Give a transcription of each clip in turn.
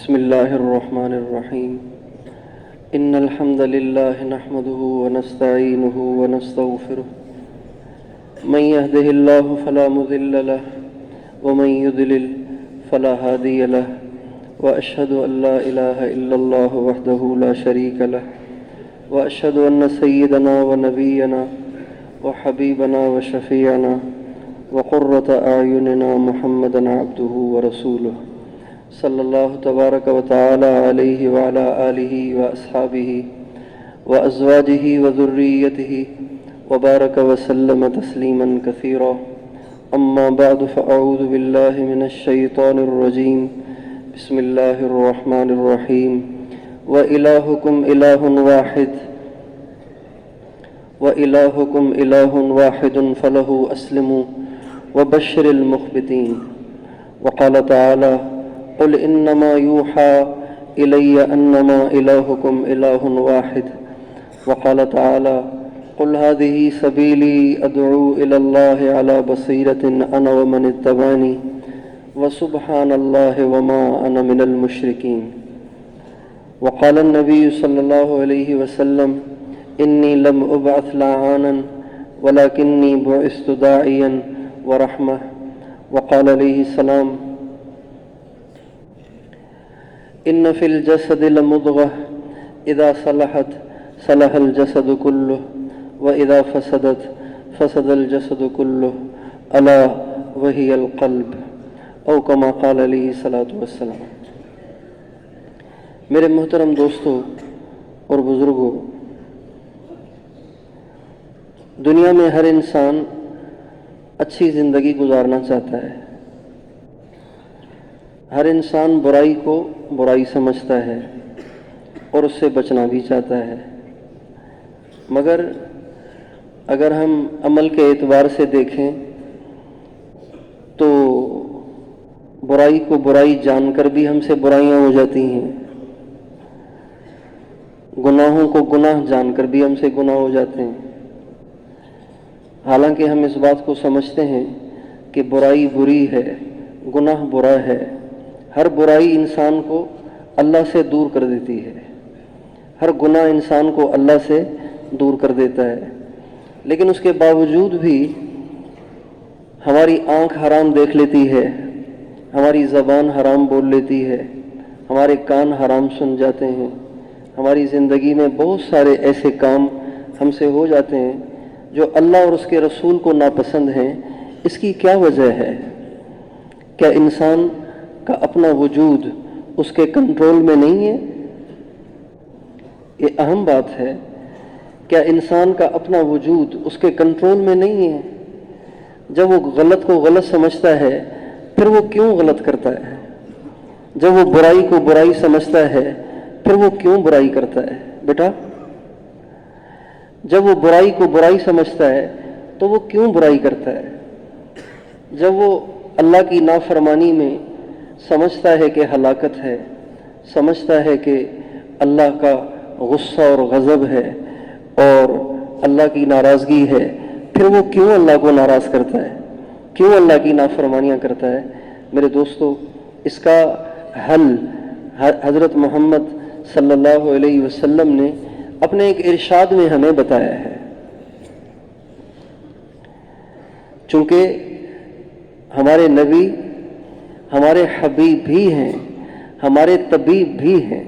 بسم الله الرحمن الرحيم إن الحمد لله نحمده ونستعينه ونستغفره من يهده الله فلا مضل له ومن يضلل فلا هادي له وأشهد أن لا إله إلا الله وحده لا شريك له وأشهد أن سيدنا ونبينا وحبيبنا وشفيعنا وقرة أعيننا محمدا عبده ورسوله صلی اللہ تبارک و تعالی علیہ وعلی آلہ واصحابہ وازواجہ وذریتہ وبارک وسلم تسلیما کثیرا اما بعد فاعوذ باللہ من الشیطان الرجیم بسم اللہ الرحمن الرحیم وإلہکم الہ واحد فلہ اسلموا وبشر المخبتین وقال تعالی قل انما يوحى الي انما الهكم اله واحد وقال تعالى قل هذه سبيلي ادعو الى الله على بصيرة انا ومن اتبعني وسبحان الله وما انا من المشركين وقال النبي صلى الله عليه وسلم اني لم ابعث لعانا ولكني بعثت داعيا ورحمة وقال عليه السلام ان فی الجسد لمضغة اذا صلحت صلح الجسد كله واذا فسدت فسد الجسد كله الا وهي القلب او كما قال علیہ الصلوۃ والسلام۔ میرے محترم دوستو اور بزرگوں، دنیا میں ہر انسان اچھی زندگی گزارنا چاہتا ہے، ہر انسان برائی کو برائی سمجھتا ہے اور اس سے بچنا بھی چاہتا ہے، مگر اگر ہم عمل کے اعتبار سے دیکھیں تو برائی کو برائی جان کر بھی ہم سے برائیاں ہو جاتی ہیں، گناہوں کو گناہ جان کر بھی ہم سے گناہ ہو جاتے ہیں، حالانکہ ہم اس بات کو سمجھتے ہیں کہ برائی بری ہے، گناہ برا ہے، ہر برائی انسان کو اللہ سے دور کر دیتی ہے، ہر گناہ انسان کو اللہ سے دور کر دیتا ہے، لیکن اس کے باوجود بھی ہماری آنکھ حرام دیکھ لیتی ہے، ہماری زبان حرام بول لیتی ہے، ہمارے کان حرام سن جاتے ہیں، ہماری زندگی میں بہت سارے ایسے کام ہم سے ہو جاتے ہیں جو اللہ اور اس کے رسول کو ناپسند ہیں۔ اس کی کیا وجہ ہے؟ کیا انسان کا اپنا وجود اس کے کنٹرول میں نہیں ہے؟ یہ اہم بات ہے۔ کیا انسان کا اپنا وجود اس کے کنٹرول میں نہیں ہے؟ جب وہ غلط کو غلط سمجھتا ہے پھر وہ کیوں غلط کرتا ہے؟ جب وہ برائی کو برائی سمجھتا ہے پھر وہ کیوں برائی کرتا ہے؟ بیٹا، جب وہ برائی کو برائی سمجھتا ہے تو وہ کیوں برائی کرتا ہے؟ جب وہ اللہ کی نافرمانی میں سمجھتا ہے کہ ہلاکت ہے، سمجھتا ہے کہ اللہ کا غصہ اور غضب ہے اور اللہ کی ناراضگی ہے، پھر وہ کیوں اللہ کو ناراض کرتا ہے؟ کیوں اللہ کی نافرمانیاں کرتا ہے؟ میرے دوستو، اس کا حل حضرت محمد صلی اللہ علیہ وسلم نے اپنے ایک ارشاد میں ہمیں بتایا ہے۔ چونکہ ہمارے نبی ہمارے حبیب بھی ہیں، ہمارے طبیب بھی ہیں،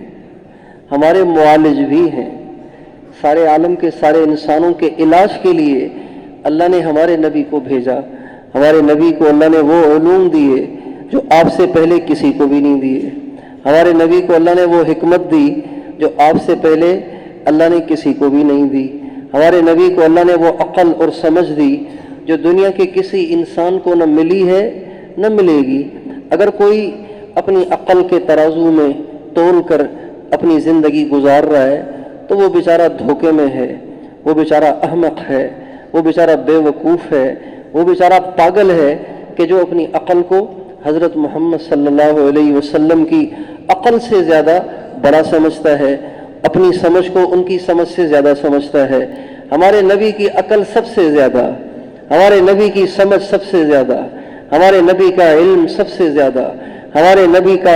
ہمارے معالج بھی ہیں، سارے عالم کے سارے انسانوں کے علاج کے لیے اللہ نے ہمارے نبی کو بھیجا۔ ہمارے نبی کو اللہ نے وہ علوم دیے جو آپ سے پہلے کسی کو بھی نہیں دیے، ہمارے نبی کو اللہ نے وہ حکمت دی جو آپ سے پہلے اللہ نے کسی کو بھی نہیں دی، ہمارے نبی کو اللہ نے وہ عقل اور سمجھ دی جو دنیا کے کسی انسان کو نہ ملی ہے نہ ملے گی۔ اگر کوئی اپنی عقل کے ترازو میں تول کر اپنی زندگی گزار رہا ہے تو وہ بیچارہ دھوکے میں ہے، وہ بیچارہ احمق ہے، وہ بیچارہ بے وقوف ہے، وہ بیچارہ پاگل ہے کہ جو اپنی عقل کو حضرت محمد صلی اللہ علیہ وسلم کی عقل سے زیادہ بڑا سمجھتا ہے، اپنی سمجھ کو ان کی سمجھ سے زیادہ سمجھتا ہے۔ ہمارے نبی کی عقل سب سے زیادہ، ہمارے نبی کی سمجھ سب سے زیادہ، ہمارے نبی کا علم سب سے زیادہ، ہمارے نبی کا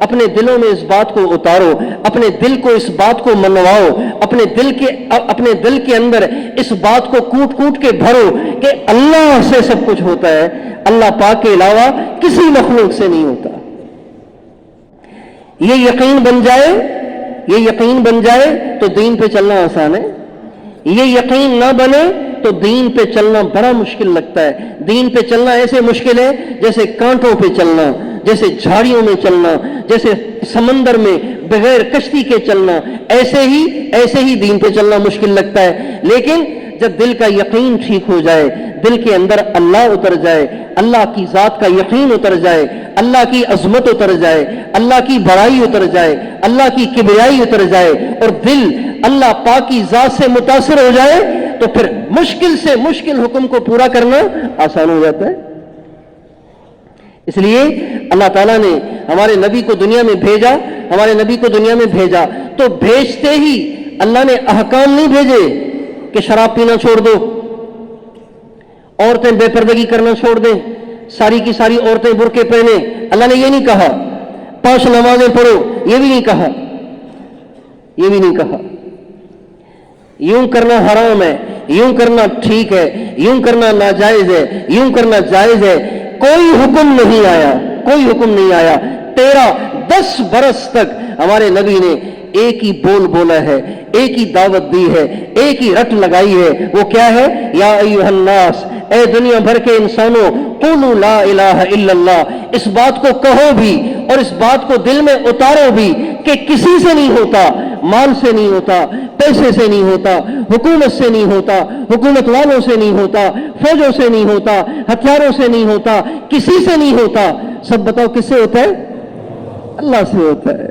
اپنے دلوں میں اس بات کو اتارو، اپنے دل کو اس بات کو منواؤ، اپنے دل کے اندر اس بات کو کوٹ کوٹ کے بھرو کہ اللہ سے سب کچھ ہوتا ہے، اللہ پاک کے علاوہ کسی مخلوق سے نہیں ہوتا۔ یہ یقین بن جائے تو دین پہ چلنا آسان ہے، یہ یقین نہ بنے تو دین پہ چلنا بڑا مشکل لگتا ہے۔ دین پہ چلنا ایسے مشکل ہے جیسے کانٹوں پہ چلنا، جیسے جھاڑیوں میں چلنا، جیسے سمندر میں بغیر کشتی کے چلنا، ایسے ہی دین پہ چلنا مشکل لگتا ہے۔ لیکن جب دل کا یقین ٹھیک ہو جائے، دل کے اندر اللہ اتر جائے، اللہ کی ذات کا یقین اتر جائے، اللہ کی عظمت اتر جائے، اللہ کی بڑائی اتر جائے، اللہ کی کبریائی اتر جائے، اور دل اللہ پاک کی ذات سے متاثر ہو جائے، تو پھر مشکل سے مشکل حکم کو پورا کرنا آسان ہو جاتا ہے۔ اس لیے اللہ تعالیٰ نے ہمارے نبی کو دنیا میں بھیجا تو بھیجتے ہی اللہ نے احکام نہیں بھیجے کہ شراب پینا چھوڑ دو، عورتیں بے پردگی کرنا چھوڑ دیں، ساری کی ساری عورتیں برقعے پہنے۔ اللہ نے یہ نہیں کہا 5 نمازیں پڑھو، یہ بھی نہیں کہا یوں کرنا حرام ہے، یوں کرنا ٹھیک ہے، یوں کرنا ناجائز ہے، یوں کرنا جائز ہے۔ کوئی حکم نہیں آیا۔ 10 برس تک ہمارے نبی نے ایک ہی بول بولا ہے، ایک ہی دعوت دی ہے، ایک ہی رٹ لگائی ہے۔ وہ کیا ہے؟ یا ایھا الناس، اے دنیا بھر کے انسانوں، قولوا لا الہ الا اللہ، اس بات کو کہو بھی اور اس بات کو دل میں اتارو بھی کہ کسی سے نہیں ہوتا، مال سے نہیں ہوتا، پیسے سے نہیں ہوتا، حکومت سے نہیں ہوتا، حکومت والوں سے نہیں ہوتا، فوجوں سے نہیں ہوتا، ہتھیاروں سے نہیں ہوتا، کسی سے نہیں ہوتا۔ سب بتاؤ کس سے ہوتا ہے؟ اللہ سے ہوتا ہے،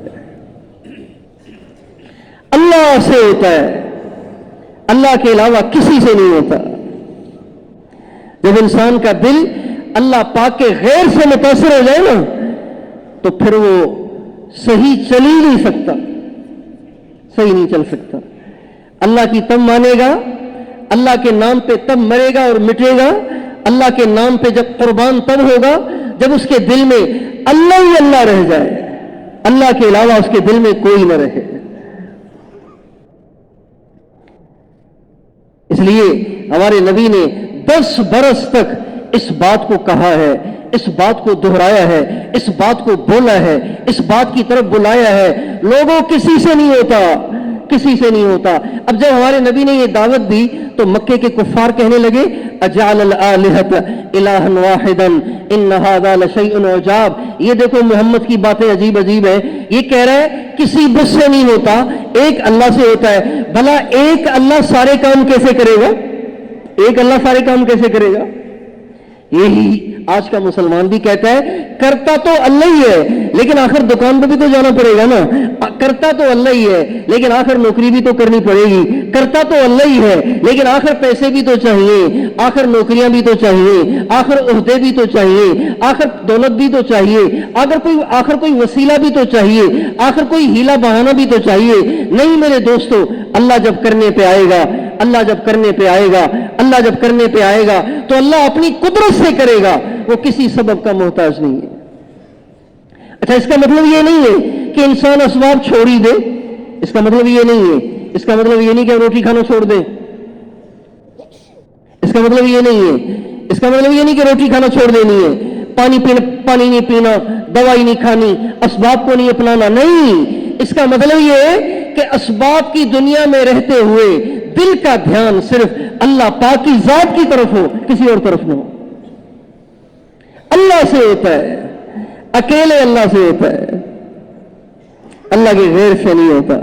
اللہ سے ہوتا ہے، اللہ کے علاوہ کسی سے نہیں ہوتا۔ جب انسان کا دل اللہ پاک کے غیر سے متاثر ہو جائے نا، تو پھر وہ صحیح چل ہی نہیں سکتا، صحیح نہیں چل سکتا۔ اللہ کی تب مانے گا، اللہ کے نام پہ تب مرے گا اور مٹے گا، اللہ کے نام پہ جب قربان تب ہوگا جب اس کے دل میں اللہ ہی اللہ رہ جائے، اللہ کے علاوہ اس کے دل میں کوئی نہ رہے۔ اس لیے ہمارے نبی نے 10 برس تک اس بات کو کہا ہے، اس بات کو دہرایا ہے، اس بات کو بولا ہے، اس بات کی طرف بلایا ہے۔ لوگوں کسی سے نہیں ہوتا۔ اب جب ہمارے نبی نے یہ دعوت دی تو مکے کے کفار کہنے لگے اجعل الآلہۃ الہا واحدا ان ھذا لشیء عجاب۔ یہ دیکھو محمد کی باتیں عجیب ہے، یہ کہہ رہا ہے کسی بت سے نہیں ہوتا، ایک اللہ سے ہوتا ہے۔ بھلا ایک اللہ سارے کام کیسے کرے گا؟ یہی آج کا مسلمان بھی کہتا ہے کرتا تو اللہ ہی ہے لیکن آخر دکان پہ بھی تو جانا پڑے گا نا، کرتا تو اللہ ہی ہے لیکن آخر نوکری بھی تو کرنی پڑے گی، کرتا تو اللہ ہی ہے لیکن آخر پیسے بھی تو چاہیے، آخر نوکریاں بھی تو چاہیے، آخر عہدے بھی تو چاہیے، آخر دولت بھی تو چاہیے، آخر کوئی وسیلہ بھی تو چاہیے، آخر کوئی ہیلا بہانہ بھی تو چاہیے۔ نہیں میرے دوستو، اللہ جب کرنے پہ آئے گا تو اللہ اپنی قدرت سے کرے گا، وہ کسی سبب کا محتاج نہیں ہے۔ اچھا، اس کا مطلب یہ نہیں ہے کہ انسان اسباب چھوڑ ہی دے، اس کا مطلب یہ نہیں ہے، اس کا مطلب یہ نہیں کہ روٹی کھانا چھوڑ دے، اس کا مطلب یہ نہیں ہے، اس کا مطلب یہ نہیں کہ روٹی کھانا چھوڑ دینی ہے، پانی نہیں پینا، دوائی نہیں کھانی، اسباب کو نہیں اپنانا، نہیں۔ اس کا مطلب یہ ہے کہ اسباب کی دنیا میں رہتے ہوئے دل کا دھیان صرف اللہ پاک کی ذات کی طرف ہو، کسی اور طرف نہ ہو۔ اللہ سے ہوتا ہے، اکیلے اللہ سے ہوتا ہے، اللہ کے غیر سے نہیں ہوتا۔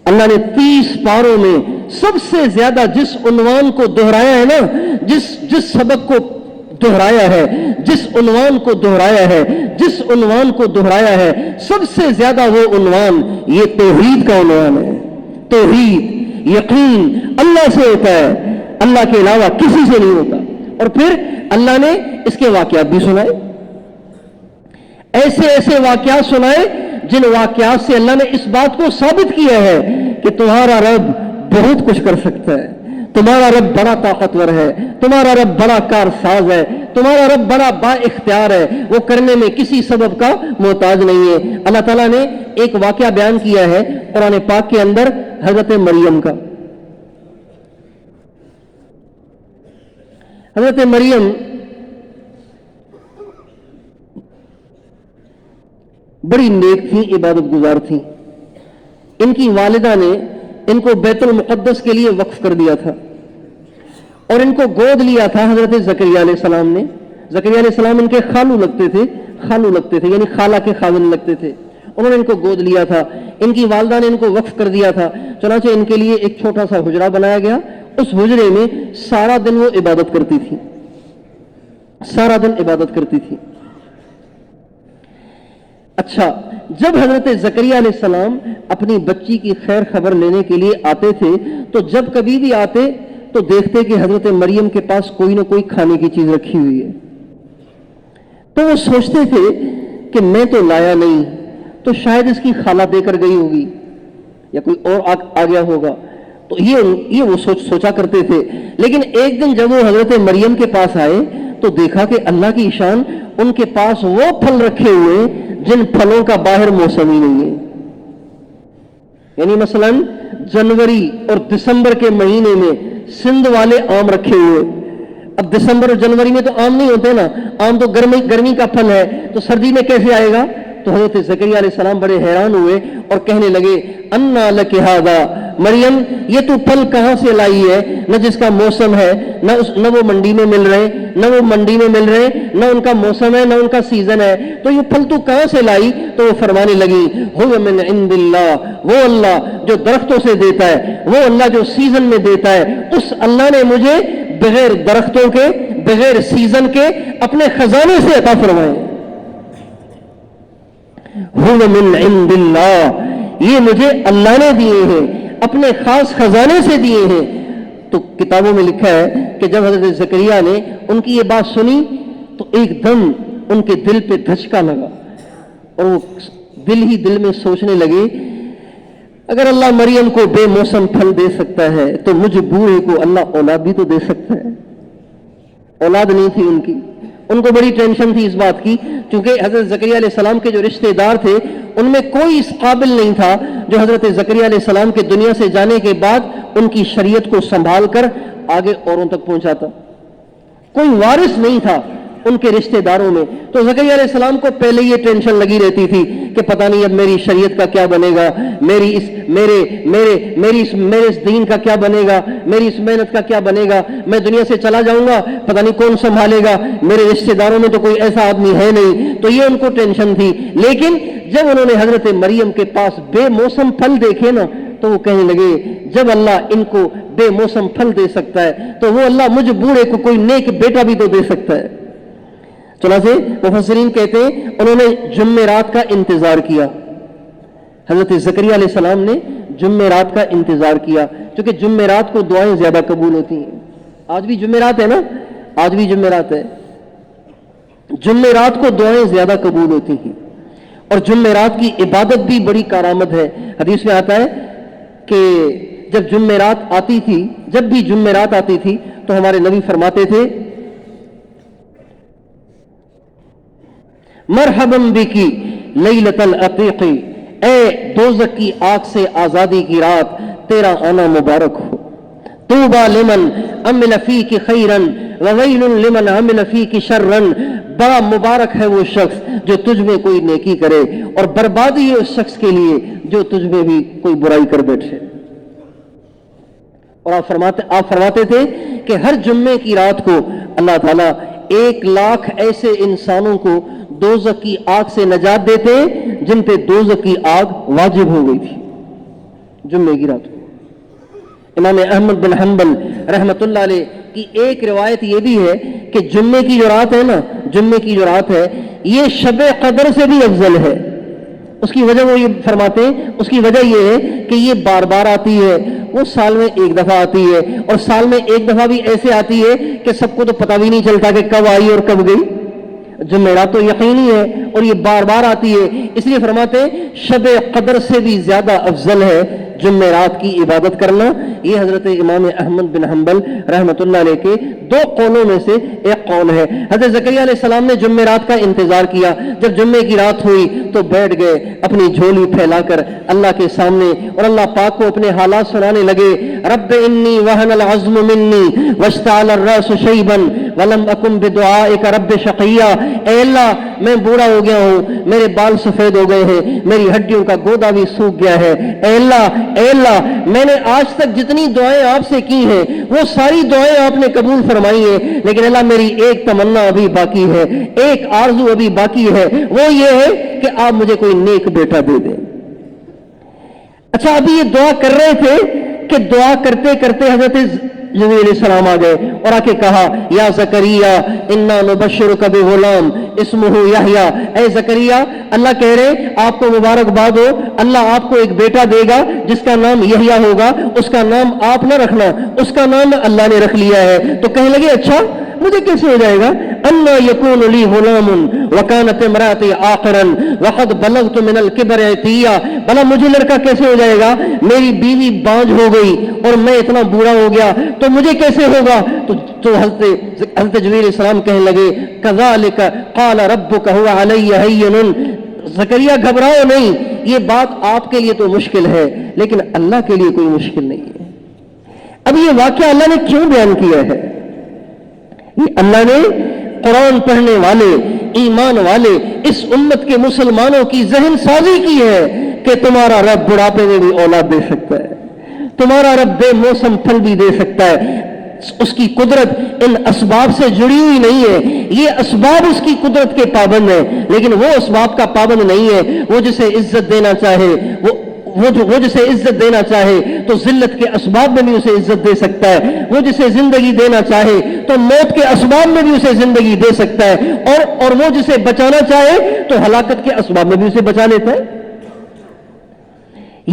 اللہ نے 30 پاروں میں سب سے زیادہ جس عنوان کو دہرایا ہے نا، جس سبق کو دہرایا ہے، جس عنوان کو دہرایا ہے، سب سے زیادہ وہ عنوان یہ توحید کا عنوان ہے۔ توحید، یقین اللہ سے ہوتا ہے، اللہ کے علاوہ کسی سے نہیں ہوتا۔ اور پھر اللہ نے اس کے واقعات بھی سنائے، ایسے واقعات سنائے جن واقعات سے اللہ نے اس بات کو ثابت کیا ہے کہ تمہارا رب بہت کچھ کر سکتا ہے، تمہارا رب بڑا طاقتور ہے، تمہارا رب بڑا کارساز ہے، تمہارا رب بڑا با اختیار ہے، وہ کرنے میں کسی سبب کا محتاج نہیں ہے۔ اللہ تعالیٰ نے ایک واقعہ بیان کیا ہے قرآن پاک کے اندر حضرت مریم کا۔ حضرت مریم بڑی نیک تھیں، عبادت گزار تھیں۔ ان کی والدہ نے ان کو بیت المقدس کے لیے وقف کر دیا تھا اور ان کو گود لیا تھا حضرت زکریا علیہ السلام نے۔ زکریا علیہ السلام ان کے خالو لگتے تھے یعنی خالہ کے خاوند لگتے تھے، انہوں نے ان کو گود لیا تھا، ان کی والدہ نے ان کو وقف کر دیا تھا۔ چنانچہ ان کے لیے ایک چھوٹا سا حجرہ بنایا گیا، اس حجرے میں سارا دن وہ عبادت کرتی تھی، سارا دن عبادت کرتی تھی۔ اچھا، جب حضرت زکریا علیہ السلام اپنی بچی کی خیر خبر لینے کے لیے آتے تھے تو جب کبھی بھی آتے تو دیکھتے کہ حضرت مریم کے پاس کوئی نہ کوئی کھانے کی چیز رکھی ہوئی ہے، تو وہ سوچتے تھے کہ میں تو لایا نہیں، تو شاید اس کی خالہ دے کر گئی ہوگی یا کوئی اور آ گیا ہوگا، تو یہ وہ سوچا کرتے تھے۔ لیکن ایک دن جب وہ حضرت مریم کے پاس آئے تو دیکھا کہ اللہ کی شان، ان کے پاس وہ پھل رکھے ہوئے جن پھلوں کا باہر موسم ہی نہیں ہے۔ یعنی مثلا جنوری اور دسمبر کے مہینے میں سندھ والے آم رکھے ہوئے۔ اب دسمبر اور جنوری میں تو آم نہیں ہوتے نا، آم تو گرمی کا پھل ہے، تو سردی میں کیسے آئے گا؟ تو حضرت زکریا علیہ السلام بڑے حیران ہوئے اور کہنے لگے انا لک ھذا، مریم یہ تو پھل کہاں سے لائی ہے؟ نہ جس کا موسم ہے، نہ وہ منڈی میں مل رہے، نہ ان کا موسم ہے، نہ ان کا سیزن ہے، تو یہ پھل تو کہاں سے لائی؟ تو وہ فرمانے لگی ھو من عند اللہ، وہ اللہ جو درختوں سے دیتا ہے، وہ اللہ جو سیزن میں دیتا ہے، اس اللہ نے مجھے بغیر درختوں کے، بغیر سیزن کے اپنے خزانے سے عطا فرمائے۔ ھو من عند اللہ، یہ مجھے اللہ نے دیے ہیں، اپنے خاص خزانے سے دیے ہیں۔ تو کتابوں میں لکھا ہے کہ جب حضرت زکریا نے ان کی یہ بات سنی تو ایک دم ان کے دل پہ دھچکا لگا اور وہ دل ہی دل میں سوچنے لگے اگر اللہ مریم کو بے موسم پھل دے سکتا ہے تو مجھ بوڑھے کو اللہ اولاد بھی تو دے سکتا ہے۔ اولاد نہیں تھی ان کی، ان کو بڑی ٹینشن تھی اس بات کی، کیونکہ حضرت زکریا علیہ السلام کے جو رشتہ دار تھے ان میں کوئی اس قابل نہیں تھا جو حضرت زکریا علیہ السلام کے دنیا سے جانے کے بعد ان کی شریعت کو سنبھال کر آگے اوروں تک پہنچاتا، کوئی وارث نہیں تھا ان کے رشتہ داروں میں۔ تو زکریا علیہ السلام کو پہلے یہ ٹینشن لگی رہتی تھی کہ پتہ نہیں اب میری شریعت کا کیا بنے گا، میرے اس دین کا کیا بنے گا، میری اس محنت کا کیا بنے گا، میں دنیا سے چلا جاؤں گا پتہ نہیں کون سنبھالے گا، میرے رشتہ داروں میں تو کوئی ایسا آدمی ہے نہیں، تو یہ ان کو ٹینشن تھی۔ لیکن جب انہوں نے حضرت مریم کے پاس بے موسم پھل دیکھے نا تو وہ کہنے لگے جب اللہ ان کو بے موسم پھل دے سکتا ہے تو وہ اللہ مجھ بوڑھے کو کوئی نیک بیٹا بھی تو دے سکتا ہے۔ چنانچہ مفسرین کہتے ہیں انہوں نے جمعرات کا انتظار کیا، حضرت زکریا علیہ السلام نے جمعرات کا انتظار کیا، کیونکہ جمعرات کو دعائیں زیادہ قبول ہوتی ہیں۔ آج بھی جمعرات ہے نا، آج بھی جمعرات ہے، جمعرات کو دعائیں زیادہ قبول ہوتی ہیں اور جمعرات کی عبادت بھی بڑی کارآمد ہے۔ حدیث میں آتا ہے کہ جب جمعرات آتی تھی، جب بھی جمعرات آتی تھی تو ہمارے نبی فرماتے تھے مرحباً بکی لیلۃ العتیق، اے دوزخ کی آگ سے آزادی کی رات تیرا آنا مبارک ہو۔ طوبی لمن عمل فیک خیرا وویل لمن عمل فیک شرا، بڑا مبارک ہے وہ شخص جو تجھ میں کوئی نیکی کرے اور بربادی ہے اس شخص کے لیے جو تجھ میں بھی کوئی برائی کر بیٹھے۔ اور آپ فرماتے تھے کہ ہر جمعے کی رات کو اللہ تعالیٰ 1,00,000 ایسے انسانوں کو دوزخ کی آگ سے نجات دیتے جن پہ دوزخ کی آگ واجب ہو گئی تھی جمعے کی رات کو۔ امام احمد بن حنبل رحمت اللہ علیہ کی ایک روایت یہ بھی ہے کہ جمعے کی جو رات ہے نا، جمعے کی جو رات ہے یہ شب قدر سے بھی افضل ہے۔ اس کی وجہ وہ یہ فرماتے ہیں، اس کی وجہ یہ ہے کہ یہ بار بار آتی ہے، وہ سال میں ایک دفعہ آتی ہے اور سال میں ایک دفعہ بھی ایسے آتی ہے کہ سب کو تو پتہ بھی نہیں چلتا کہ کب آئی اور کب گئی۔ جمعرات تو یقینی ہے اور یہ بار بار آتی ہے، اس لیے فرماتے ہیں شب قدر سے بھی زیادہ افضل ہے جمعرات کی عبادت کرنا۔ یہ حضرت امام احمد بن حنبل رحمۃ اللہ علیہ کے دو قولوں میں سے ایک قول ہے۔ حضرت زکریا علیہ السلام نے جمعرات کا انتظار کیا، جب جمعے کی رات ہوئی تو بیٹھ گئے اپنی جھولی پھیلا کر اللہ کے سامنے، اور اللہ پاک کو اپنے حالات سنانے لگے۔ رب انی وہن العظم منی واشتعل الراس شیبا ولم اکن بدعائک رب شقیا۔ اے اللہ میں بوڑھا ہو گیا ہوں، میرے بال سفید ہو گئے ہیں، میری ہڈیوں کا گودا بھی سوکھ گیا ہے۔ اے اللہ میں نے آج تک جتنی دعائیں آپ سے کی ہیں وہ ساری دعائیں آپ نے قبول فرمائی ہیں، لیکن اللہ میری ایک تمنا ابھی باقی ہے، ایک آرزو ابھی باقی ہے، وہ یہ ہے کہ آپ مجھے کوئی نیک بیٹا دے دیں۔ اچھا، ابھی یہ دعا کر رہے تھے کہ دعا کرتے کرتے حضرت جبریل علیہ السلام آ گئے اور آ کے کہا یا زکریا انا نبشرک بغلام اسمہ یحییٰ۔ اے زکریا، اللہ کہہ رہے آپ کو مبارکباد ہو، اللہ آپ کو ایک بیٹا دے گا جس کا نام یحییٰ ہوگا، اس کا نام آپ نہ رکھنا، اس کا نام اللہ نے رکھ لیا ہے۔ تو کہنے لگے اچھا مجھے کیسے ہو جائے گا؟ انا یکون لی غلام وکانت امراتی عاقرا وقد بلغت من الکبر عتیہ۔ بھلا مجھے لڑکا کیسے ہو جائے گا؟ میری بیوی بانجھ ہو گئی اور میں اتنا بوڑھا ہو گیا، تو مجھے کیسے ہوگا؟ تو حضرت جبریل علیہ السلام کہنے لگے کذالک قال ربک هو علی ہین۔ زکریا گھبراؤ نہیں، یہ بات آپ کے لیے تو مشکل ہے لیکن اللہ کے لیے کوئی مشکل نہیں ہے۔ اب یہ واقعہ اللہ نے کیوں بیان کیا ہے؟ اللہ نے قرآن پڑھنے والے ایمان والے اس امت کے مسلمانوں کی ذہن سازی کی ہے کہ تمہارا رب بڑھاپے میں بھی اولاد دے سکتا ہے، تمہارا رب بے موسم پھل بھی دے سکتا ہے۔ اس کی قدرت ان اسباب سے جڑی ہوئی نہیں ہے، یہ اسباب اس کی قدرت کے پابند ہیں، لیکن وہ اسباب کا پابند نہیں ہے۔ وہ جسے عزت دینا چاہے، وہ جسے عزت دینا چاہے تو ذلت کے اسباب میں بھی اسے عزت دے سکتا ہے، وہ جسے زندگی دینا چاہے تو موت کے اسباب میں بھی اسے زندگی دے سکتا ہے، اور وہ جسے بچانا چاہے تو ہلاکت کے اسباب میں بھی اسے بچا لیتا ہے۔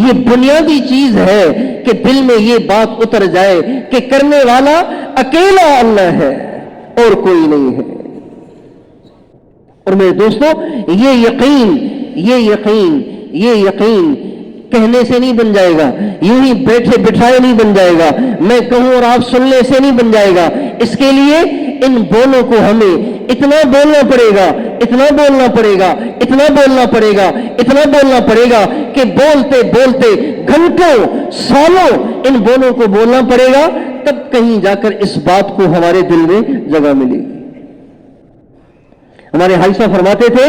یہ بنیادی چیز ہے کہ دل میں یہ بات اتر جائے کہ کرنے والا اکیلا اللہ ہے اور کوئی نہیں ہے۔ اور میرے دوستو، یہ یقین کہنے سے نہیں بن جائے گا، یوں ہی بیٹھے بٹھائے نہیں بن جائے گا، میں کہوں اور آپ سننے سے نہیں بن جائے گا۔ اس کے لیے ان بولوں کو ہمیں اتنا بولنا پڑے گا، اتنا بولنا پڑے گا، اتنا بولنا پڑے گا، اتنا بولنا پڑے گا کہ بولتے بولتے گھنٹوں سالوں ان بولوں کو بولنا پڑے گا، تب کہیں جا کر اس بات کو ہمارے دل میں جگہ ملے گی۔ ہمارے حاجی صاحب فرماتے تھے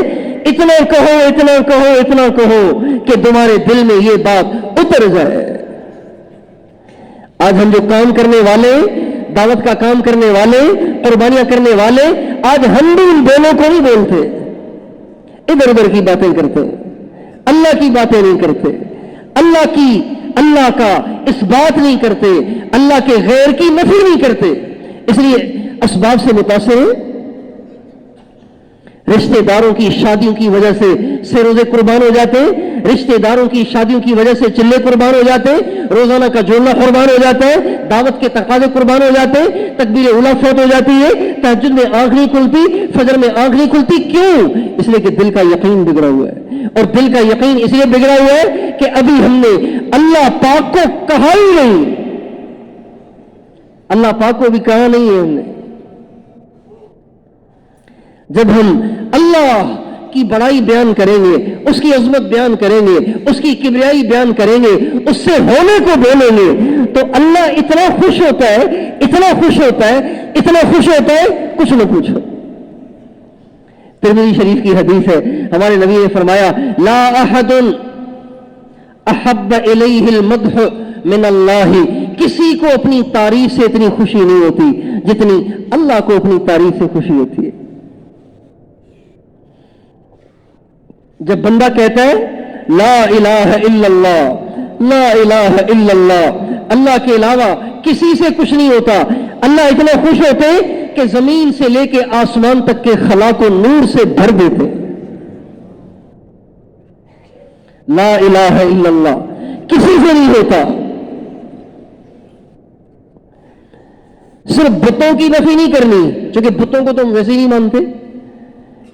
اتنا کہو اتنا کہو اتنا کہو کہ تمہارے دل میں یہ بات اتر جائے۔ آج ہم جو کام کرنے والے، دعوت کا کام کرنے والے، قربانیاں کرنے والے، آج ہم بھی ان بولوں کو نہیں بولتے، ادھر ادھر کی باتیں کرتے، اللہ کی باتیں نہیں کرتے، اللہ کا اس بات نہیں کرتے، اللہ کے غیر کی نفی نہیں کرتے۔ اس لیے اسباب سے متاثر ہیں، رشتہ داروں کی شادیوں کی وجہ سے روزے قربان ہو جاتے ہیں، رشتہ داروں کی شادیوں کی وجہ سے چلے قربان ہو جاتے ہیں، روزانہ کا جوڑنا قربان ہو جاتا ہے، دعوت کے تقاضے قربان ہو جاتے ہیں، تکبیر اولیٰ فوت ہو جاتی ہے، تہجد میں آنکھ نہیں کھلتی، فجر میں آنکھ نہیں کھلتی۔ کیوں؟ اس لیے کہ دل کا یقین بگڑا ہوا ہے، اور دل کا یقین اس لیے بگڑا ہوا ہے کہ ابھی ہم نے اللہ پاک کو کہا ہی نہیں، اللہ پاک کو بھی کہا نہیں ہے ہم نے۔ جب ہم اللہ کی بڑائی بیان کریں گے، اس کی عظمت بیان کریں گے، اس کی کبریائی بیان کریں گے، اس سے ہونے کو بولیں گے، تو اللہ اتنا خوش ہوتا ہے، اتنا خوش ہوتا ہے، اتنا خوش ہوتا ہے، کچھ نہ پوچھو۔ ترمذی شریف کی حدیث ہے، ہمارے نبی نے فرمایا لا احد احب الیہ المدح من اللہ، کسی کو اپنی تعریف سے اتنی خوشی نہیں ہوتی جتنی اللہ کو اپنی تعریف سے خوشی ہوتی ہے۔ جب بندہ کہتا ہے لا الہ الا اللہ، لا الہ الا اللہ، اللہ کے علاوہ کسی سے کچھ نہیں ہوتا، اللہ اتنا خوش ہوتے کہ زمین سے لے کے آسمان تک کے خلا کو نور سے بھر دیتے۔ لا الہ الا اللہ کسی سے نہیں ہوتا۔ صرف بتوں کی نفی نہیں کرنی، چونکہ بتوں کو تو ہم ویسے ہی نہیں مانتے،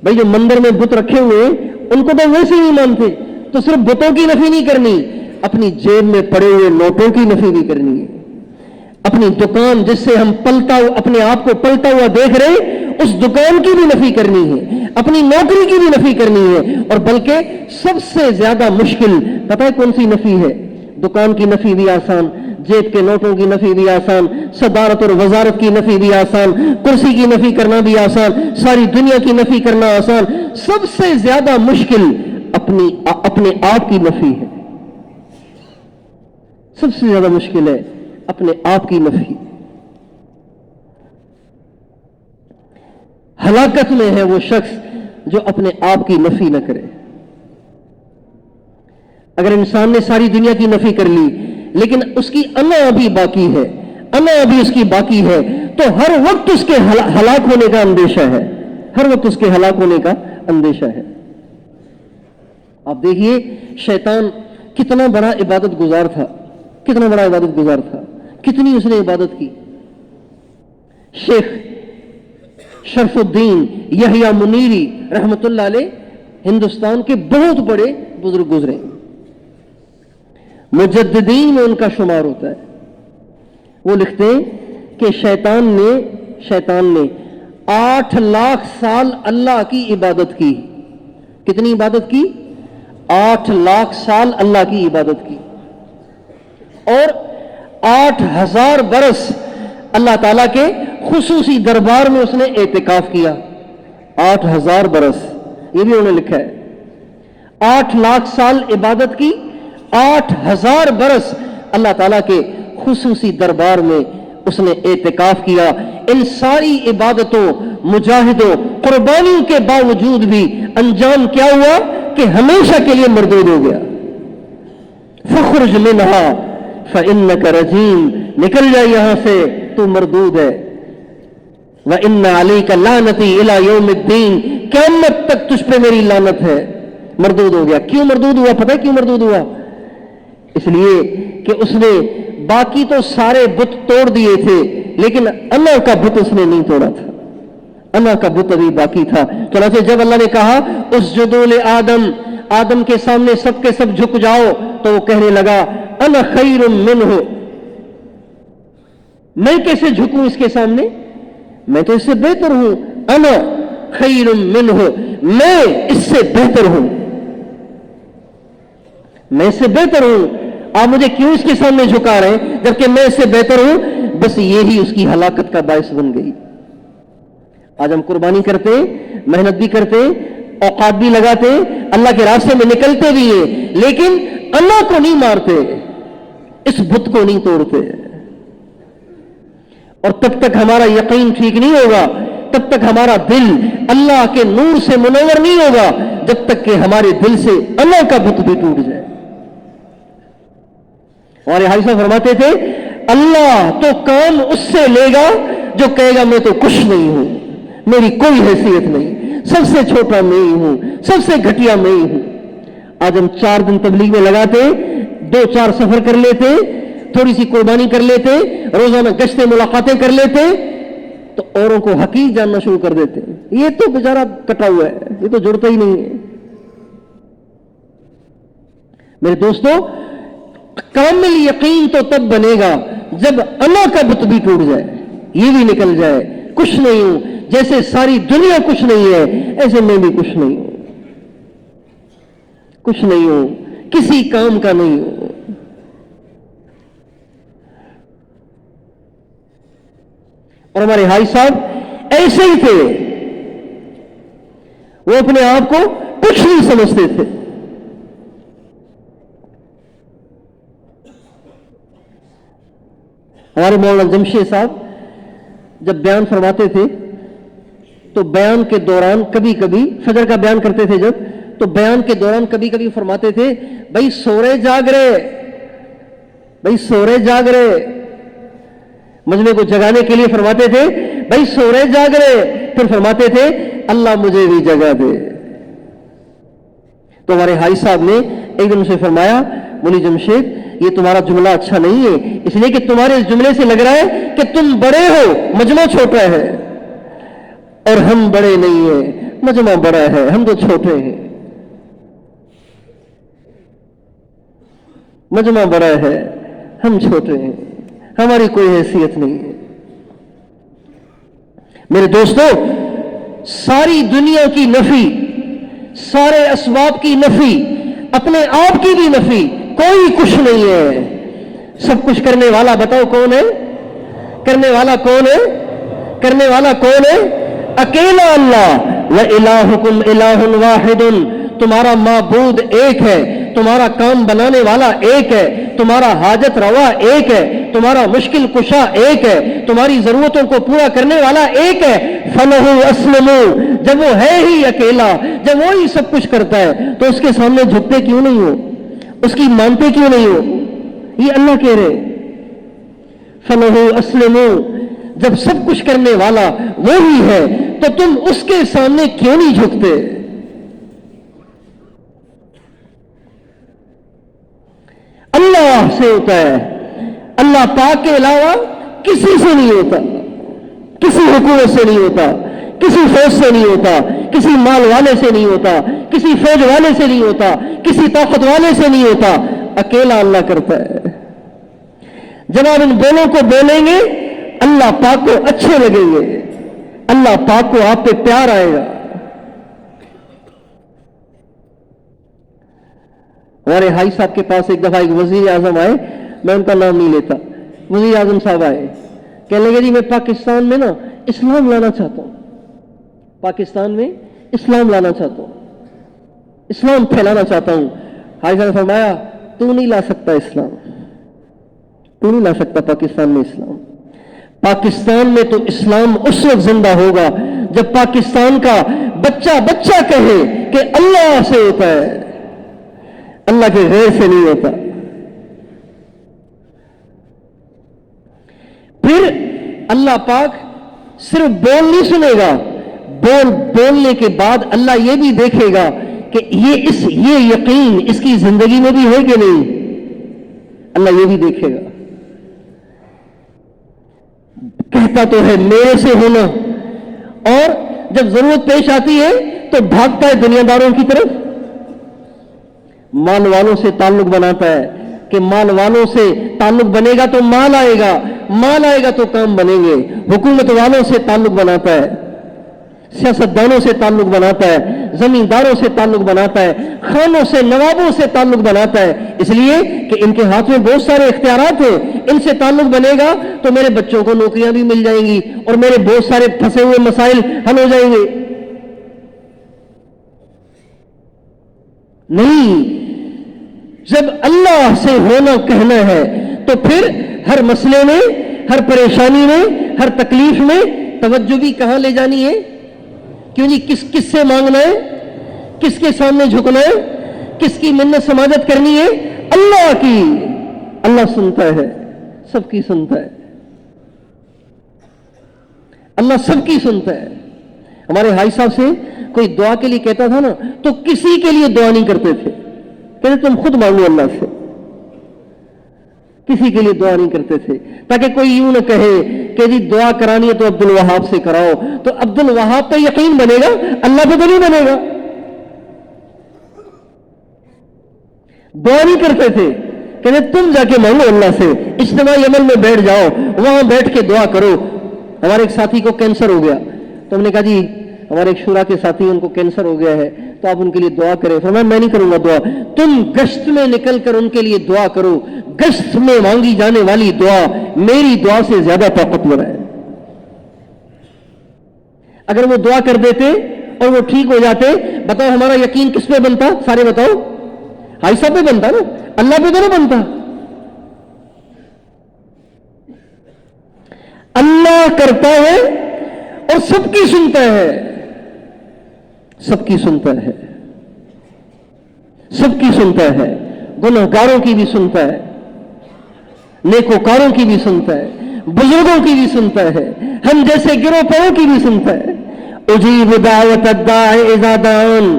بھائی جو مندر میں بت رکھے ہوئے ان کو تو ویسے نہیں مانتے، تو صرف بتوں کی نفی نہیں کرنی، اپنی جیب میں پڑے ہوئے نوٹوں کی نفی بھی کرنی ہے. اپنی دکان جس سے ہم اپنے آپ کو پلتا ہوا دیکھ رہے اس دکان کی بھی نفی کرنی ہے، اپنی نوکری کی بھی نفی کرنی ہے. اور بلکہ سب سے زیادہ مشکل پتہ ہے کون سی نفی ہے؟ دکان کی نفی بھی آسان، جیب کے نوٹوں کی نفی بھی آسان، صدارت اور وزارت کی نفی بھی آسان، کرسی کی نفی کرنا بھی آسان، ساری دنیا کی نفی کرنا آسان. سب سے زیادہ مشکل اپنے آپ کی نفی ہے. سب سے زیادہ مشکل ہے اپنے آپ کی نفی. ہلاکت میں ہے وہ شخص جو اپنے آپ کی نفی نہ کرے. اگر انسان نے ساری دنیا کی نفی کر لی لیکن اس کی انا ابھی باقی ہے، انا ابھی اس کی باقی ہے، تو ہر وقت اس کے ہلاک ہونے کا اندیشہ ہے، ہر وقت اس کے ہلاک ہونے کا اندیشہ ہے. آپ دیکھیے شیطان کتنا بڑا عبادت گزار تھا، کتنا بڑا عبادت گزار تھا، کتنی اس نے عبادت کی. شیخ شرف الدین یحییٰ منیری رحمت اللہ علیہ ہندوستان کے بہت بڑے بزرگ گزرے، مجددین میں ان کا شمار ہوتا ہے. وہ لکھتے ہیں کہ شیطان نے 8 لاکھ سال اللہ کی عبادت کی. کتنی عبادت کی؟ 8 لاکھ سال اللہ کی عبادت کی. اور 8000 برس اللہ تعالیٰ کے خصوصی دربار میں اس نے اعتکاف کیا. 8000 برس، یہ بھی انہوں نے لکھا ہے. 8 لاکھ سال عبادت کی، 8000 برس اللہ تعالیٰ کے خصوصی دربار میں اس نے اعتکاف کیا. ان ساری عبادتوں، مجاہدوں، قربانیوں کے باوجود بھی انجام کیا ہوا کہ ہمیشہ کے لیے مردود ہو گیا. فخرج منہا فإنک رجیم، نکل جائے یہاں سے، تو مردود ہے. وَإِنَّ عَلَيْكَ لَعْنَتِي إِلَى يَوْمِ الدِّينِ، قیامت تک تجھ پہ میری لعنت ہے. مردود ہو گیا. کیوں مردود ہوا؟ پتہ ہے کیوں مردود ہوا؟ اس لیے کہ اس نے باقی تو سارے بت توڑ دیے تھے لیکن اللہ کا بت اس نے نہیں توڑا تھا. اللہ کا بت ابھی باقی تھا. چنانچہ جب اللہ نے کہا اسجدوا لآدم، آدم کے سامنے سب کے سب جھک جاؤ، تو وہ کہنے لگا انا خیر منہ، میں کیسے جھکوں اس کے سامنے، میں تو اس سے بہتر ہوں. انا خیر منہ، میں اس سے بہتر ہوں، میں اس سے بہتر ہوں. آپ مجھے کیوں اس کے سامنے جھکا رہے ہیں جبکہ میں اس سے بہتر ہوں؟ بس یہی اس کی ہلاکت کا باعث بن گئی. آج ہم قربانی کرتے، محنت بھی کرتے، اوقات بھی لگاتے، اللہ کے راستے میں نکلتے بھی ہیں، لیکن اللہ کو نہیں مارتے، اس بت کو نہیں توڑتے. اور تب تک ہمارا یقین ٹھیک نہیں ہوگا، تب تک ہمارا دل اللہ کے نور سے منور نہیں ہوگا، جب تک کہ ہمارے دل سے اللہ کا بت بھی ٹوٹ جائے. ہمارے حاجی صاحب فرماتے تھے اللہ تو کام اس سے لے گا جو کہے گا میں تو کچھ نہیں ہوں، میری کوئی حیثیت نہیں، سب سے چھوٹا میں ہی ہوں، سب سے گھٹیا میں ہی ہوں. آج ہم 4 دن تبلیغ میں لگاتے، 2-4 سفر کر لیتے، تھوڑی سی قربانی کر لیتے، روزانہ گشتیں ملاقاتیں کر لیتے، تو اوروں کو حقیق جاننا شروع کر دیتے. یہ تو بیچارہ کٹا ہوا ہے، یہ تو جڑتا ہی نہیں ہے. میرے دوستو، کامل یقین تو تب بنے گا جب اللہ کا بت بھی ٹوٹ جائے، یہ بھی نکل جائے. کچھ نہیں ہوں، جیسے ساری دنیا کچھ نہیں ہے ایسے میں بھی کچھ نہیں ہوں، کچھ نہیں ہوں، کسی کام کا نہیں ہوں. اور ہمارے حاج صاحب ایسے ہی تھے، وہ اپنے آپ کو کچھ نہیں سمجھتے تھے. ہمارے مولانا جمشید صاحب جب بیان فرماتے تھے تو بیان کے دوران کبھی کبھی فجر کا بیان کرتے تھے جب، تو بیان کے دوران کبھی کبھی فرماتے تھے بھائی سورے جاگ رہے، بھائی سورے جاگ رہے. مجمع کو جگانے کے لیے فرماتے تھے بھائی سورے جاگ رہے، پھر فرماتے تھے اللہ مجھے بھی جگا دے. تو ہمارے حاج صاحب نے ایک دن سے فرمایا مولوی جمشید یہ تمہارا جملہ اچھا نہیں ہے، اس لیے کہ تمہارے اس جملے سے لگ رہا ہے کہ تم بڑے ہو، مجمع چھوٹا ہے، اور ہم بڑے نہیں ہیں، مجمع بڑا ہے، ہم تو چھوٹے ہیں. مجمع بڑا ہے، ہم چھوٹے ہیں، ہماری کوئی حیثیت نہیں ہے. میرے دوستو، ساری دنیا کی نفی، سارے اسباب کی نفی، اپنے آپ کی بھی نفی، کوئی کچھ نہیں ہے. سب کچھ کرنے والا بتاؤ کون ہے؟ کرنے والا کون ہے؟ کرنے والا کون ہے؟ اکیلا اللہ. وَإِلَٰهُكُمْ إِلَٰهٌ وَاحِدٌ، تمہارا معبود ایک ہے، تمہارا کام بنانے والا ایک ہے، تمہارا حاجت روا ایک ہے، تمہارا مشکل کشا ایک ہے، تمہاری ضرورتوں کو پورا کرنے والا ایک ہے. فَلَهُ أَسْلِمُوا، جب وہ ہے ہی اکیلا، جب وہی سب کچھ کرتا ہے تو اس کے سامنے جھکتے کیوں نہیں ہو؟ اس کی مانتے کیوں نہیں ہو؟ یہ اللہ کہہ رہے. فَلَهُ أَسْلِمُوا، جب سب کچھ کرنے والا وہی ہے تو تم اس کے سامنے کیوں نہیں جھکتے؟ اللہ سے ہوتا ہے، اللہ پاک کے علاوہ کسی سے نہیں ہوتا، کسی حکومت سے نہیں ہوتا، کسی فوج سے نہیں ہوتا، کسی مال والے سے نہیں ہوتا، کسی فوج والے سے نہیں ہوتا، کسی طاقت والے سے نہیں ہوتا. اکیلا اللہ کرتا ہے. جب آپ ان بولوں کو بولیں گے اللہ پاک کو اچھے لگیں گے، اللہ پاک کو آپ پہ پیار آئے گا. ہمارے بھائی صاحب کے پاس ایک دفعہ ایک وزیر اعظم آئے، میں ان کا نام نہیں لیتا. وزیر اعظم صاحب آئے، کہنے لگے جی میں پاکستان میں نا اسلام لانا چاہتا ہوں، پاکستان میں اسلام لانا چاہتا ہوں، اسلام پھیلانا چاہتا ہوں. بھائی صاحب نے فرمایا تو نہیں لا سکتا اسلام، تو نہیں لا سکتا پاکستان میں اسلام. پاکستان میں تو اسلام اس وقت زندہ ہوگا جب پاکستان کا بچہ بچہ کہے کہ اللہ سے ہوتا ہے، اللہ کے غیر سے نہیں ہوتا. پھر اللہ پاک صرف بول نہیں سنے گا، بولنے کے بعد اللہ یہ بھی دیکھے گا کہ یہ یقین اس کی زندگی میں بھی ہے کہ نہیں. اللہ یہ بھی دیکھے گا. کہتا تو ہے میرے سے ہونا، اور جب ضرورت پیش آتی ہے تو بھاگتا ہے دنیا داروں کی طرف، مال والوں سے تعلق بناتا ہے کہ مال والوں سے تعلق بنے گا تو مال آئے گا، مال آئے گا تو کام بنیں گے. حکومت والوں سے تعلق بناتا ہے، سیاستدانوں سے تعلق بناتا ہے، زمینداروں سے تعلق بناتا ہے، خانوں سے نوابوں سے تعلق بناتا ہے، اس لیے کہ ان کے ہاتھ میں بہت سارے اختیارات ہیں. ان سے تعلق بنے گا تو میرے بچوں کو نوکریاں بھی مل جائیں گی اور میرے بہت سارے پھنسے ہوئے مسائل حل ہو جائیں گے. نہیں، جب اللہ سے ہونا کہنا ہے تو پھر ہر مسئلے میں، ہر پریشانی میں، ہر تکلیف میں توجہ بھی کہاں لے جانی ہے؟ کیوں جی کس سے مانگنا ہے؟ کس کے سامنے جھکنا ہے؟ کس کی منت سماجت کرنی ہے؟ اللہ کی. اللہ سنتا ہے، سب کی سنتا ہے، اللہ سب کی سنتا ہے. ہمارے بھائی صاحب سے کوئی دعا کے لیے کہتا تھا نا تو کسی کے لیے دعا نہیں کرتے تھے، کہتے تم خود مانگو اللہ سے. کسی کے لیے دعا نہیں کرتے تھے تاکہ کوئی یوں نہ کہے کہ جی دعا کرانی ہے تو عبد الوہاب سے کراؤ، تو عبد الوہاب پہ یقین بنے گا، اللہ پہ تو نہیں بنے گا. دعا نہیں کرتے تھے، کہتے تم جا کے مانگو اللہ سے، اجتماعی عمل میں بیٹھ جاؤ، وہاں بیٹھ کے دعا کرو. ہمارے ایک ساتھی کو کینسر ہو گیا تو ہم نے کہا جی ہمارے ایک شورا کے ساتھی ان کو کینسر ہو گیا ہے تو آپ ان کے لیے دعا کریں. فرمایا میں نہیں کروں گا دعا، تم گشت میں نکل کر ان کے لیے دعا کرو. گشت میں مانگی جانے والی دعا میری دعا سے زیادہ طاقتور ہے. اگر وہ دعا کر دیتے اور وہ ٹھیک ہو جاتے، بتاؤ ہمارا یقین کس پہ بنتا؟ سارے بتاؤ. بھائی صاحب پہ بنتا نا، اللہ پہ تو نہ بنتا. اللہ کرتا ہے اور سب کی سنتا ہے، سب کی سنتا ہے، سب کی سنتا ہے. گنہگاروں کی بھی سنتا ہے، نیکوکاروں کی بھی سنتا ہے، بزرگوں کی بھی سنتا ہے، ہم جیسے گروہ پاؤں کی بھی سنتا ہے. اجیب دعوت الداع اذا دعان،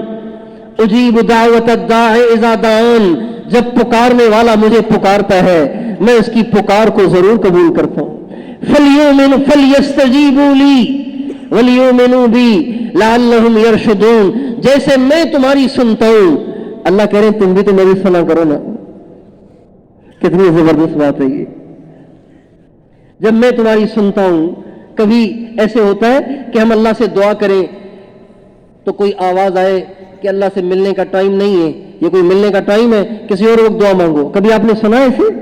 اجیب دعوت الداع اذا دعان. جب پکارنے والا مجھے پکارتا ہے میں اس کی پکار کو ضرور قبول کرتا ہوں. فَلْيُؤْمِنُوا فَلْيَسْتَجِيبُوا لِي وَلْيُؤْمِنُوا بِي. لعلہم یرشدون، جیسے میں تمہاری سنتا ہوں، اللہ کہہ رہے ہیں تم بھی تو میری سنا کرو نا۔ کتنی زبردست بات ہے یہ، جب میں تمہاری سنتا ہوں۔ کبھی ایسے ہوتا ہے کہ ہم اللہ سے دعا کریں تو کوئی آواز آئے کہ اللہ سے ملنے کا ٹائم نہیں ہے، یہ کوئی ملنے کا ٹائم ہے، کسی اور وقت دعا مانگو۔ کبھی آپ نے سنا ہے اسے؟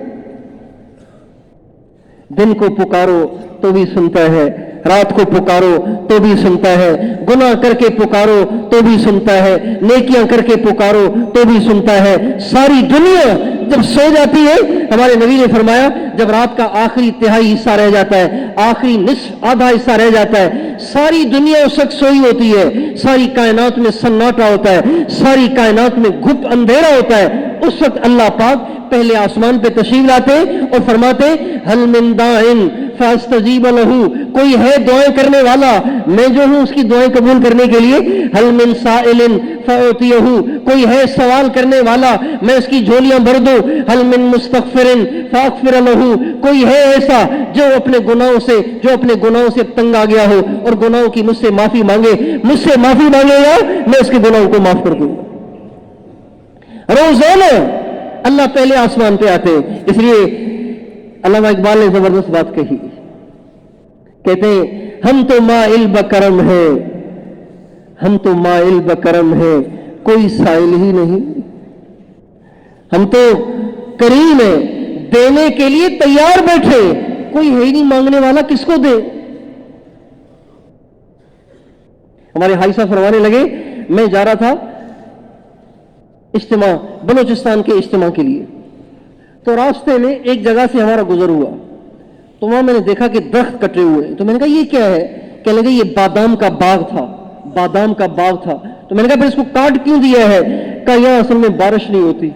دن کو پکارو تو بھی سنتا ہے، رات کو پکارو تو بھی سنتا ہے، گناہ کر کے پکارو تو بھی سنتا ہے، نیکیاں کر کے پکارو تو بھی سنتا ہے۔ ساری دنیا جب سو جاتی ہے، ہمارے نبی نے فرمایا جب رات کا آخری تہائی حصہ رہ جاتا ہے، آخری نصف آدھا حصہ رہ جاتا ہے، ساری دنیا اس وقت سوئی ہوتی ہے، ساری کائنات میں سناٹا ہوتا ہے، ساری کائنات میں گھپ اندھیرا ہوتا ہے، اس وقت اللہ پاک پہلے آسمان پہ تشریف لاتے اور فرماتے ہل من داعٍ فاستجیب لہ، کوئی ہے دعائیں کرنے والا، میں جو ہوں اس کی دعائیں قبول کرنے کے لیے، ہل من سائل فاعطیہ، کوئی ہے سوال کرنے والا میں اس کی جھولیاں بھر دوں، ہل من مستغفر فاغفر لہ، کوئی ہے ایسا جو اپنے گناہوں سے تنگ آ گیا ہو اور گناہوں کی مجھ سے معافی مانگے، مجھ سے معافی مانگے گا میں اس کے گناہوں کو معاف کر دوں گا۔ روزانہ اللہ پہلے آسمان پہ آتے ہیں۔ اس لیے علامہ اقبال نے زبردست بات کہی، کہتے ہیں ہم تو مائل بکرم ہے، ہم تو مائل بکرم ہے، کوئی سائل ہی نہیں، ہم تو کریم ہیں، دینے کے لیے تیار بیٹھے، کوئی ہے ہی نہیں مانگنے والا، کس کو دے۔ ہمارے حاجی صاحب فرمانے لگے، میں جا رہا تھا اجتماع، بلوچستان کے اجتماع کے لیے، تو راستے میں ایک جگہ سے ہمارا گزر ہوا، تو وہاں میں نے دیکھا کہ درخت کٹے ہوئے، تو میں نے کہا یہ کیا ہے؟ کہنے لگے یہ بادام کا باغ تھا، بادام کا باغ تھا۔ تو میں نے کہا پھر اس کو کاٹ کیوں دیا ہے؟ کہا یہاں اصل میں بارش نہیں ہوتی،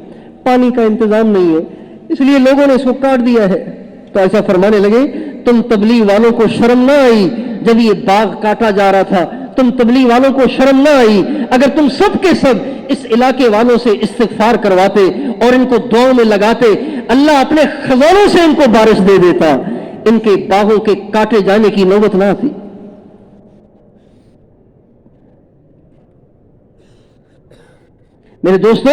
پانی کا انتظام نہیں ہے، اس لیے لوگوں نے اس کو کاٹ دیا ہے۔ تو ایسا فرمانے لگے تم تبلیغ والوں کو شرم نہ آئی جب یہ باغ کاٹا جا رہا تھا؟ تم تبلیغ والوں کو شرم نہ آئی؟ اگر تم سب کے سب اس علاقے والوں سے استغفار کرواتے اور ان کو دعاؤں میں لگاتے، اللہ اپنے خزانوں سے ان کو بارش دے دیتا، ان کے باغوں کے کاٹے جانے کی نوبت نہ آتی۔ میرے دوستو،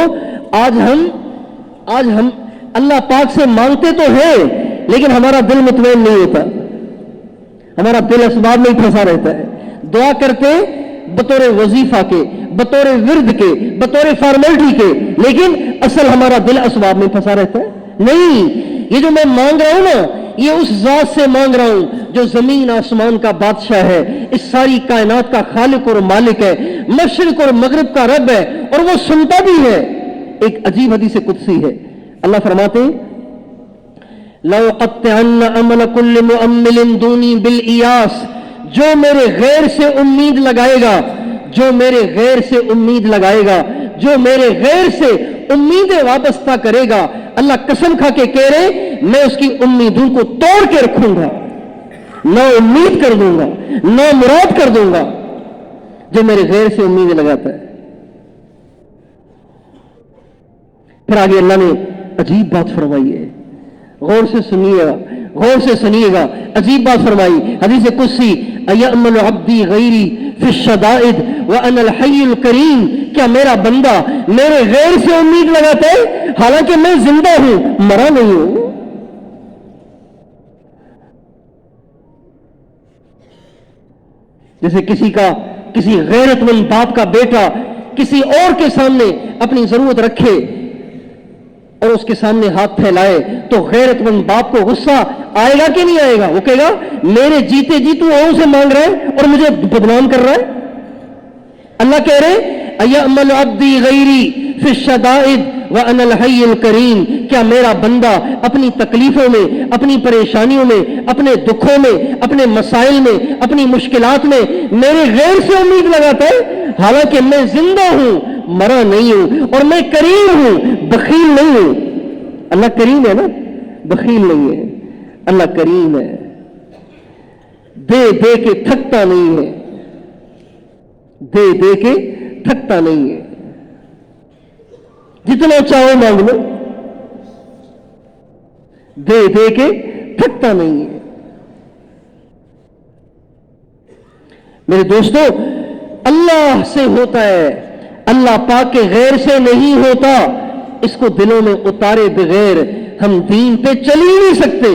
آج ہم اللہ پاک سے مانگتے تو ہیں لیکن ہمارا دل مطمئن نہیں ہوتا، ہمارا دل اسباب میں ہی پھنسا رہتا ہے۔ دعا کرتے بطور وظیفہ کے، بطور ورد کے، بطور فارمیلٹی کے، لیکن اصل ہمارا دل اسباب میں پھنسا رہتا ہے۔ نہیں، یہ جو میں مانگ رہا ہوں نا، یہ اس ذات سے مانگ رہا ہوں جو زمین آسمان کا بادشاہ ہے، اس ساری کائنات کا خالق اور مالک ہے، مشرق اور مغرب کا رب ہے، اور وہ سنتا بھی ہے۔ ایک عجیب حدیث قدسی ہے، اللہ فرماتے ہیں لَوْ قَطِّعَنَّ عَمَلَ كُلِّ مُؤَمِّلٍ دُونِي بِالْإِيَاسِ، جو میرے غیر سے امید لگائے گا، جو میرے غیر سے امید لگائے گا، جو میرے غیر سے امیدیں وابستہ کرے گا، اللہ قسم کھا کے کہہ رہے میں اس کی امیدوں کو توڑ کے رکھوں گا، نہ امید کر دوں گا، نہ مراد کر دوں گا جو میرے غیر سے امیدیں لگاتا ہے۔ پھر آگے اللہ نے عجیب بات فرمائی ہے، غور سے سنیے گا، غور سے سنیے گا، عجیب بات فرمائی حدیث قدسی اَيَأْمَلُ عَبْدِي غَيْرِي فِي الشَّدَائِدِ وَأَنَا الْحَيُّ الْكَرِيمُ، کیا میرا بندہ میرے غیر سے امید لگاتا ہے حالانکہ میں زندہ ہوں، مرا نہیں ہوں؟ جیسے کسی غیرت مند باپ کا بیٹا کسی اور کے سامنے اپنی ضرورت رکھے اور اس کے سامنے ہاتھ پھیلائے تو غیرت مند باپ کو غصہ آئے گا کہ نہیں آئے گا؟ وہ کہے گا میرے جیتے جی تو اوروں سے مانگ رہا ہے اور مجھے بدنام کر رہا ہے۔ اللہ کہہ رہے اَيَأْمَلُ عَبْدِي غَيْرِي فِي الشَّدَائِدِ وَأَنَا الْحَيُّ الْكَرِيمُ، کیا میرا بندہ اپنی تکلیفوں میں، اپنی پریشانیوں میں، اپنے دکھوں میں، اپنے مسائل میں، اپنی مشکلات میں میرے غیر سے امید لگاتا ہے حالانکہ میں زندہ ہوں، مرا نہیں ہوں، اور میں کریم ہوں، بخیل نہیں ہوں۔ اللہ کریم ہے نا، بخیل نہیں ہے، اللہ کریم ہے، دے دے کے تھکتا نہیں ہے، دے دے کے تھکتا نہیں ہے، جتنا چاہو مانگ لو، دے دے کے تھکتا نہیں ہے۔ میرے دوستو، اللہ اللہ سے ہوتا ہے, اللہ پاک کے غیر سے نہیں ہوتا. اس کو دلوں میں اتارے بغیر ہم دین پہ چل ہی نہیں سکتے,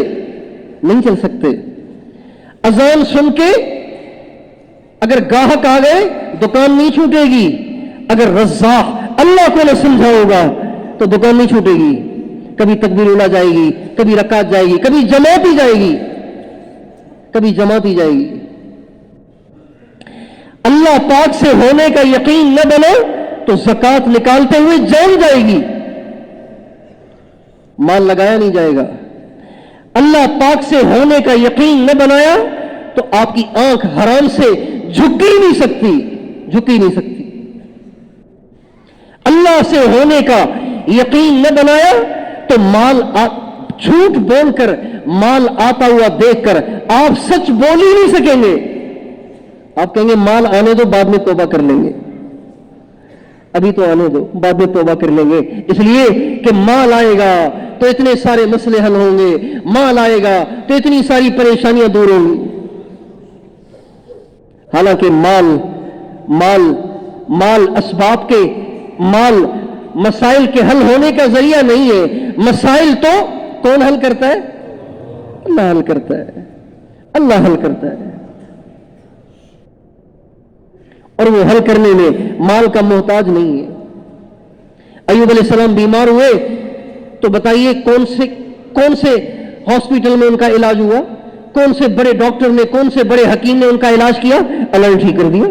نہیں چل سکتے. اذان سن کے اگر گاہک آ گئے دکان نہیں چھوٹے گی, اگر رزاق اللہ کو نہ سمجھا ہوگا تو دکان نہیں چھوٹے گی. کبھی تکبیر اڑا جائے گی, کبھی رکعت جائے گی, کبھی جماعت ہی جائے گی, کبھی جماعت ہی جائے گی. اللہ پاک سے ہونے کا یقین نہ بنے تو زکات نکالتے ہوئے جان جائے گی, مال لگایا نہیں جائے گا. اللہ پاک سے ہونے کا یقین نہ بنایا تو آپ کی آنکھ حرام سے جھک ہی نہیں سکتی, جھک ہی نہیں سکتی. اللہ سے ہونے کا یقین نہ بنایا تو مال جھوٹ بول کر, مال آتا ہوا دیکھ کر آپ سچ بول ہی نہیں سکیں گے. آپ کہیں گے مال آنے دو, بعد میں توبہ کر لیں گے, ابھی تو آنے دو, بعد میں توبہ کر لیں گے. اس لیے کہ مال آئے گا تو اتنے سارے مسئلے حل ہوں گے, مال آئے گا تو اتنی ساری پریشانیاں دور ہوں گی. حالانکہ مال اسباب کے, مال مسائل کے حل ہونے کا ذریعہ نہیں ہے. مسائل تو کون حل کرتا ہے؟ اللہ حل کرتا ہے, اللہ حل کرتا ہے. اور وہ حل کرنے میں مال کا محتاج نہیں ہے. ایوب علیہ السلام بیمار ہوئے تو بتائیے کون سے ہاسپٹل میں ان کا علاج ہوا؟ کون سے بڑے ڈاکٹر نے, کون سے بڑے حکیم نے ان کا علاج کیا؟ اللہ نے ٹھیک کر دیا.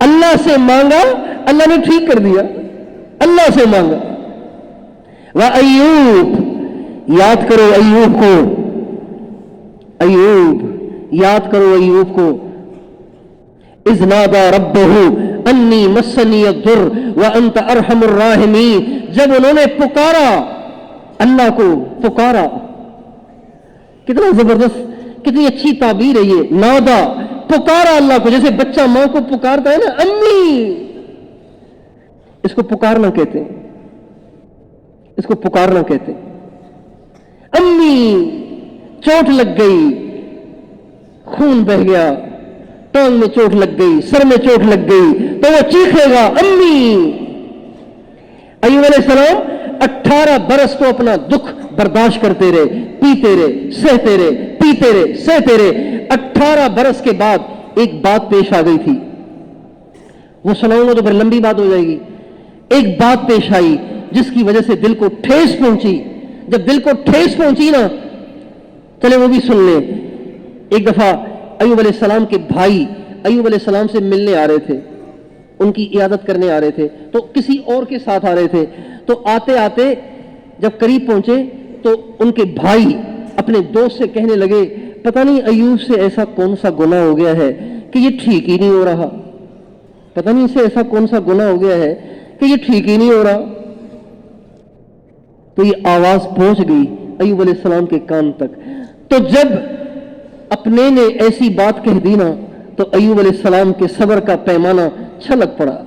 اللہ سے مانگا, اللہ نے ٹھیک کر دیا. اللہ سے مانگا. وَأَيُّوب, یاد کرو ایوب کو, ایوب یاد کرو ایوب کو. اذ نادى ربه انی مسنی الضر وانت ارحم الراحمین, جب انہوں نے پکارا اللہ کو, پکارا. کتنا زبردست, کتنی اچھی تعبیر ہے یہ. نادا, پکارا اللہ کو, جیسے بچہ ماں کو پکارتا ہے نا, امی. اس کو پکارنا کہتے ہیں, اس کو پکارنا کہتے ہیں. امی, چوٹ لگ گئی, خون بہ گیا, ٹانگ میں چوٹ لگ گئی, سر میں چوٹ لگ گئی, تو وہ چیخے گا امی. ایوب علیہ السلام 18 برس تو اپنا دکھ برداشت کرتے رہے, پیتے رہے, سہتے رہے, پیتے رہے, سہتے رہے. 18 برس کے بعد ایک بات پیش آ گئی تھی, وہ سناؤں گا تو پھر لمبی بات ہو جائے گی. ایک بات پیش آئی جس کی وجہ سے دل کو ٹھیس پہنچی. جب دل کو ٹھیس پہنچی نا, چلے وہ بھی سن لیں. ایک دفعہ ایوب علیہ السلام کے بھائی ایوب علیہ السلام سے ملنے آ رہے تھے, ان کی عیادت کرنے آ رہے تھے, تو کسی اور کے ساتھ آ رہے تھے. تو آتے آتے جب قریب پہنچے تو ان کے بھائی اپنے دوست سے کہنے لگے, پتہ نہیں ایوب سے ایسا کون سا گناہ ہو گیا ہے کہ یہ ٹھیک ہی نہیں ہو رہا, پتہ نہیں اسے ایسا کون سا گناہ ہو گیا ہے کہ یہ ٹھیک ہی نہیں ہو رہا. تو یہ آواز پہنچ گئی ایوب علیہ السلام کے کان تک. تو جب اپنے نے ایسی بات کہہ دی نا, تو ایوب علیہ السلام کے صبر کا پیمانہ چھلک پڑا.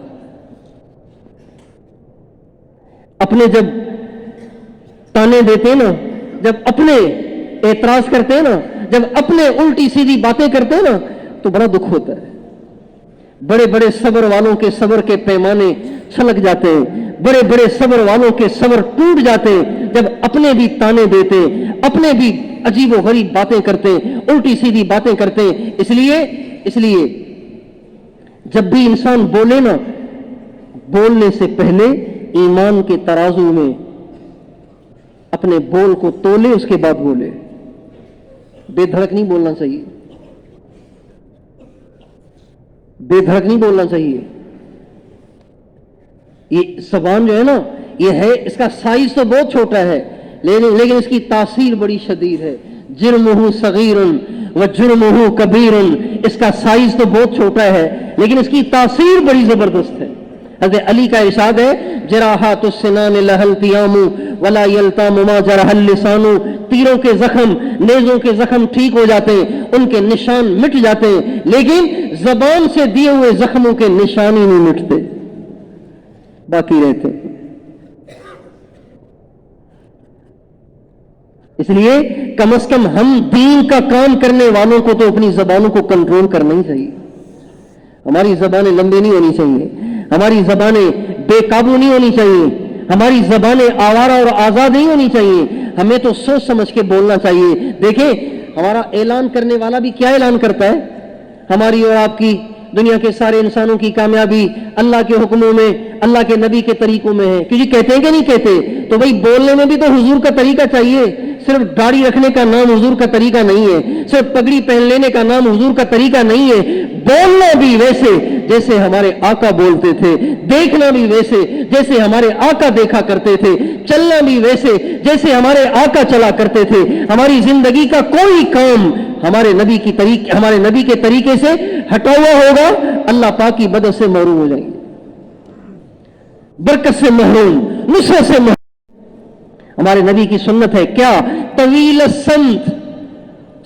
اپنے جب تانے دیتے نا, جب اپنے اعتراض کرتے نا, جب اپنے الٹی سیدھی باتیں کرتے نا, تو بڑا دکھ ہوتا ہے. بڑے بڑے صبر والوں کے صبر کے پیمانے چھلک جاتے ہیں, بڑے بڑے صبر والوں کے صبر ٹوٹ جاتے ہیں جب اپنے بھی تانے دیتے, اپنے بھی عجیب و غریب باتیں کرتے, الٹی سیدھی باتیں کرتے. اس لیے جب بھی انسان بولے نا, بولنے سے پہلے ایمان کے ترازو میں اپنے بول کو تولے, اس کے بعد بولے. بے دھڑک نہیں بولنا چاہیے, بے دھڑک نہیں بولنا چاہیے. یہ زبان جو ہے نا, یہ ہے, اس کا سائز تو بہت چھوٹا ہے لیکن اس کی تاثیر بڑی شدید ہے. جرمہ صغیر و جرمہ کبیر, اس کا سائز تو بہت چھوٹا ہے لیکن اس کی تاثیر بڑی زبردست ہے. حضرت علی کا ارشاد ہے, جراحات السنان لها التیام ولا یلتام ما جرح اللسان. تیروں کے زخم, نیزوں کے زخم ٹھیک ہو جاتے ہیں, ان کے نشان مٹ جاتے ہیں, لیکن زبان سے دیے ہوئے زخموں کے نشان ہی نہیں مٹتے, باقی رہتے. اس لیے کم از کم ہم دین کا کام کرنے والوں کو تو اپنی زبانوں کو کنٹرول کرنا ہی چاہیے. ہماری زبانیں لمبی نہیں ہونی چاہیے, ہماری زبانیں بے قابو نہیں ہونی چاہیے, ہماری زبانیں آوارہ اور آزاد نہیں ہونی چاہیے. ہمیں تو سوچ سمجھ کے بولنا چاہیے. دیکھیں ہمارا اعلان کرنے والا بھی کیا اعلان کرتا ہے؟ ہماری اور آپ کی, دنیا کے سارے انسانوں کی کامیابی اللہ کے حکموں میں, اللہ کے نبی کے طریقوں میں ہے. کیونکہ کہتے ہیں کہ نہیں کہتے؟ تو بھائی بولنے میں بھی تو حضور کا طریقہ چاہیے. صرف داڑھی رکھنے کا نام حضور کا طریقہ نہیں ہے, صرف پگڑی پہن لینے کا نام حضور کا طریقہ نہیں ہے. بولنا بھی ویسے جیسے ہمارے آقا بولتے تھے, دیکھنا بھی ویسے جیسے ہمارے آقا دیکھا کرتے تھے, چلنا بھی ویسے جیسے ہمارے آقا چلا کرتے تھے. ہماری زندگی کا کوئی کام ہمارے نبی کے طریقے سے ہٹا ہوا ہوگا, اللہ پاک کی مدد سے محروم ہو جائیں گے, برکت سے محروم, نصرت سے محروم. ہمارے نبی کی سنت ہے کیا؟ طویل السمت.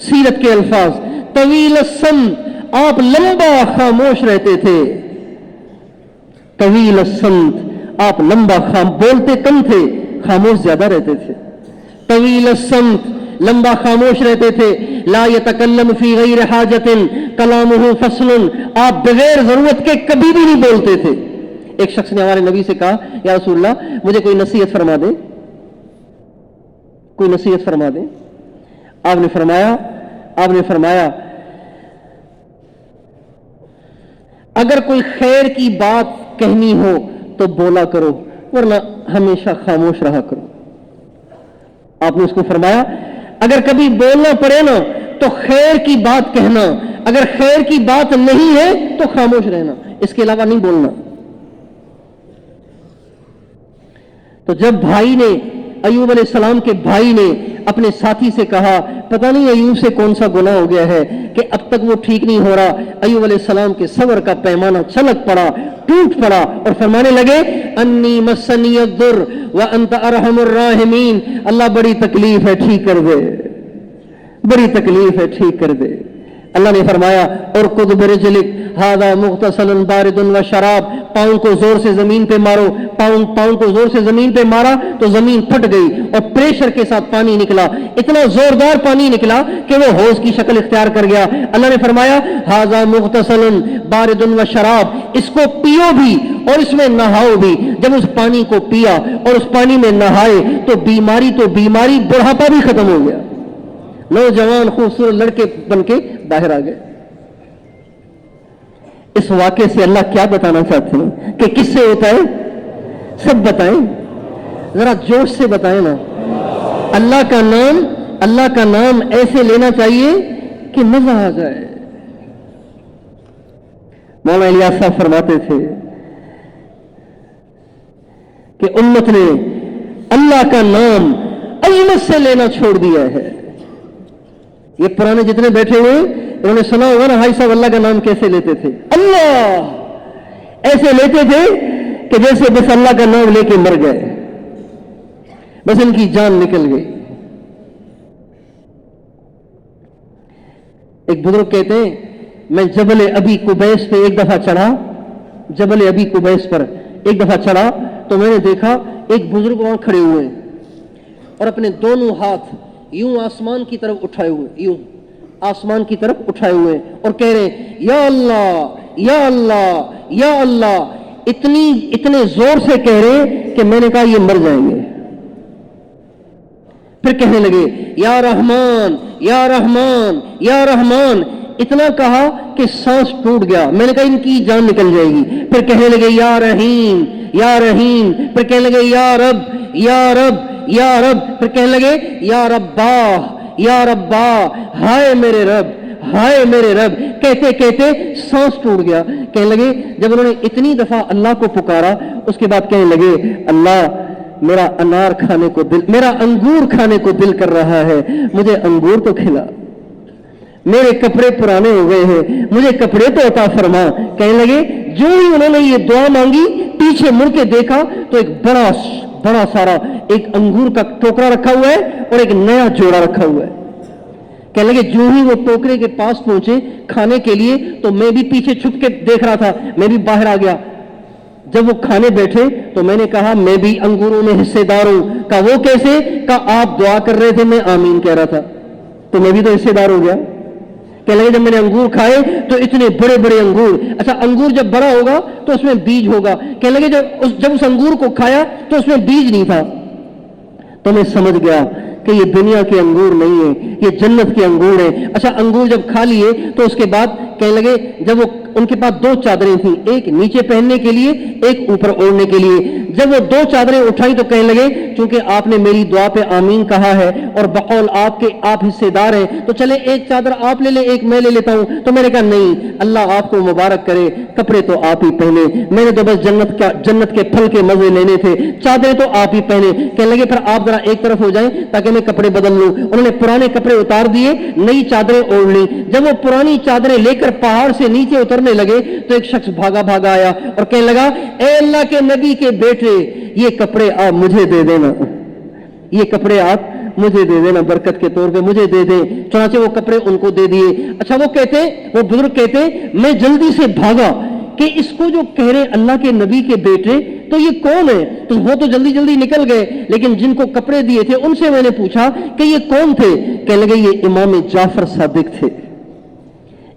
سیرت کے الفاظ, طویل السمت, آپ لمبا خاموش رہتے تھے. طویل السمت, آپ لمبا بولتے کم تھے, خاموش زیادہ رہتے تھے. طویل السمت, لمبا خاموش رہتے تھے. لا يتکلم فی غیر حاجت کلامہ فصل, آپ بغیر ضرورت کے کبھی بھی نہیں بولتے تھے. ایک شخص نے ہمارے نبی سے کہا, یا رسول اللہ مجھے کوئی نصیحت فرما دیں, کوئی نصیحت فرما دیں. آپ نے فرمایا اگر کوئی خیر کی بات کہنی ہو تو بولا کرو, ورنہ ہمیشہ خاموش رہا کرو. آپ نے اس کو فرمایا اگر کبھی بولنا پڑے نا تو خیر کی بات کہنا, اگر خیر کی بات نہیں ہے تو خاموش رہنا, اس کے علاوہ نہیں بولنا. تو جب بھائی نے, ایوب علیہ السلام کے بھائی نے اپنے ساتھی سے کہا پتہ نہیں ایوب سے کون سا گناہ ہو گیا ہے کہ اب تک وہ ٹھیک نہیں ہو رہا, ایوب علیہ السلام کے صبر کا پیمانہ چھلک پڑا, ٹوٹ پڑا, اور فرمانے لگے انی مسنی الضر وانت ارحم الراحمین, اللہ بڑی تکلیف ہے ٹھیک کر دے, بڑی تکلیف ہے ٹھیک کر دے. اللہ نے فرمایا ارکض برجلک ھذا مغتسل بارد وشراب, پاؤں کو زور سے زمین پہ مارو. پاؤں کو زور سے زمین پہ مارا تو زمین پھٹ گئی اور پریشر کے ساتھ پانی نکلا, اتنا زوردار پانی نکلا کہ وہ حوض کی شکل اختیار کر گیا. اللہ نے فرمایا ھذا مغتسل بارد وشراب, اس کو پیو بھی اور اس میں نہاؤ بھی. جب اس پانی کو پیا اور اس پانی میں نہائے تو بیماری بڑھاپا بھی ختم ہو گیا. نوجوان خوبصورت لڑکے بن کے باہر آ گئے. اس واقعے سے اللہ کیا بتانا چاہتے ہیں کہ کس سے ہوتا ہے؟ سب بتائیں, ذرا جوش سے بتائیں نا. اللہ کا نام ایسے لینا چاہیے کہ مزہ آ جائے. مولانا الیاس صاحب فرماتے تھے کہ امت نے اللہ کا نام عظمت سے لینا چھوڑ دیا ہے. یہ پرانے جتنے بیٹھے ہوئے انہوں نے سنا ہوگا نا بھائی صاحب اللہ کا نام کیسے لیتے تھے. اللہ ایسے لیتے تھے کہ جیسے بس اللہ کا نام لے کے مر گئے, بس ان کی جان نکل گئی. ایک بزرگ کہتے ہیں میں جبل ابی قبیس پہ ایک دفعہ چڑھا, جبل ابی قبیس پر ایک دفعہ چڑھا تو میں نے دیکھا ایک بزرگ وہاں کھڑے ہوئے اور اپنے دونوں ہاتھ یوں آسمان کی طرف اٹھائے ہوئے, یوں آسمان کی طرف اٹھائے ہوئے اور کہہ رہے ہیں یا اللہ یا اللہ یا اللہ, اتنے زور سے کہہ رہے کہ میں نے کہا یہ مر جائیں گے. پھر کہنے لگے یا رحمان یا رحمان یا رحمان, اتنا کہا کہ سانس ٹوٹ گیا. میں نے کہا ان کی جان نکل جائے گی. پھر کہنے لگے یا رحیم یا رحیم, پھر کہنے لگے یا رب یا رب یا رب, پھر کہنے لگے یا ربا یا ربا, ہائے میرے رب ہائے میرے رب. کہتے کہتے سانس ٹوٹ گیا. کہنے لگے جب انہوں نے اتنی دفعہ اللہ کو پکارا اس کے بعد کہنے لگے اللہ میرا انار کھانے کو دل, میرا انگور کھانے کو دل کر رہا ہے, مجھے انگور تو کھلا. میرے کپڑے پرانے ہو گئے ہیں, مجھے کپڑے تو عطا فرما. کہنے لگے جو ہی انہوں نے یہ دعا مانگی پیچھے مڑ کے دیکھا تو ایک بڑا سارا ایک انگور کا ٹوکرا رکھا ہوا ہے اور ایک نیا جوڑا رکھا ہوا ہے. کہنے لگے جو ہی وہ ٹوکرے کے پاس پہنچے کھانے کے لیے تو میں بھی پیچھے چھپ کے دیکھ رہا تھا, میں بھی باہر آ گیا. جب وہ کھانے بیٹھے تو میں نے کہا میں بھی انگوروں میں حصے دار ہوں. کہا وہ کیسے؟ کہا آپ دعا کر رہے تھے میں آمین کہہ رہا تھا. تو میں بھی تو حصے دار ہو گیا. کہنے لگے جب میں نے انگور کھائے تو اتنے بڑے بڑے انگور. اچھا انگور جب بڑا ہوگا تو اس میں بیج ہوگا. کہنے لگے جب اس انگور کو کھایا تو اس میں بیج نہیں تھا. تو میں سمجھ گیا کہ یہ دنیا کے انگور نہیں ہے, یہ جنت کے انگور ہیں. اچھا انگور جب کھا لیے تو اس کے بعد کہنے لگے, جب وہ ان کے پاس 2 چادریں تھیں, ایک نیچے پہننے کے لیے ایک اوپر اوڑھنے کے لیے. جب وہ 2 چادریں اٹھائی تو کہنے لگے چونکہ آپ نے میری دعا پہ آمین کہا ہے اور بقول آپ حصے دار ہیں تو چلے ایک چادر آپ لے لیں ایک میں لے لیتا ہوں. تو میں نے کہا نہیں, اللہ آپ کو مبارک کرے, کپڑے تو آپ ہی پہنے, میں نے تو بس جنت کے پھل کے مزے لینے تھے, چادریں تو آپ ہی پہنے. کہنے لگے پھر آپ ذرا ایک طرف ہو جائیں تاکہ میں کپڑے بدل لوں. انہوں نے پرانے کپڑے اتار دیے, نئی چادریں اوڑھ لی. جب وہ پرانی چادریں لے کر پہاڑ سے نیچے اترنے لگے تو ایک شخص بھاگا آیا اور کہنے لگا اے اللہ کے نبی کے بیٹے, یہ کپڑے آپ مجھے دے دینا, یہ کپڑے آپ مجھے دے دینا, برکت کے طور پہ مجھے دے دیں. چنانچہ وہ کپڑے ان کو دے دیے. اچھا وہ بزرگ کہتے میں جلدی سے بھاگا کہ اس کو جو کہہ رہے اللہ کے نبی کے بیٹے تو یہ کون ہے. تو وہ تو جلدی جلدی نکل گئے, لیکن جن کو کپڑے دیے تھے ان سے میں نے پوچھا کہ یہ کون تھے. کہنے لگے یہ امام جعفر صادق تھے,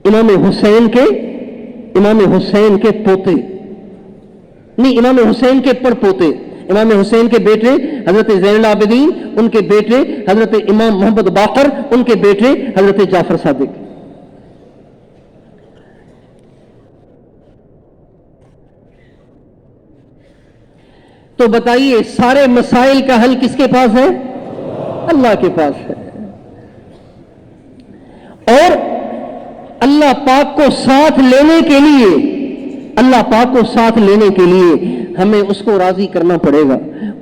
امام حسین کے پوتے, نہیں امام حسین کے پڑ پوتے, امام حسین کے بیٹے حضرت زین العابدین, ان کے بیٹے حضرت امام محمد باقر, ان کے بیٹے حضرت جعفر صادق. تو بتائیے سارے مسائل کا حل کس کے پاس ہے؟ اللہ کے پاس ہے. اور اللہ پاک کو ساتھ لینے کے لیے, اللہ پاک کو ساتھ لینے کے لیے ہمیں اس کو راضی کرنا پڑے گا,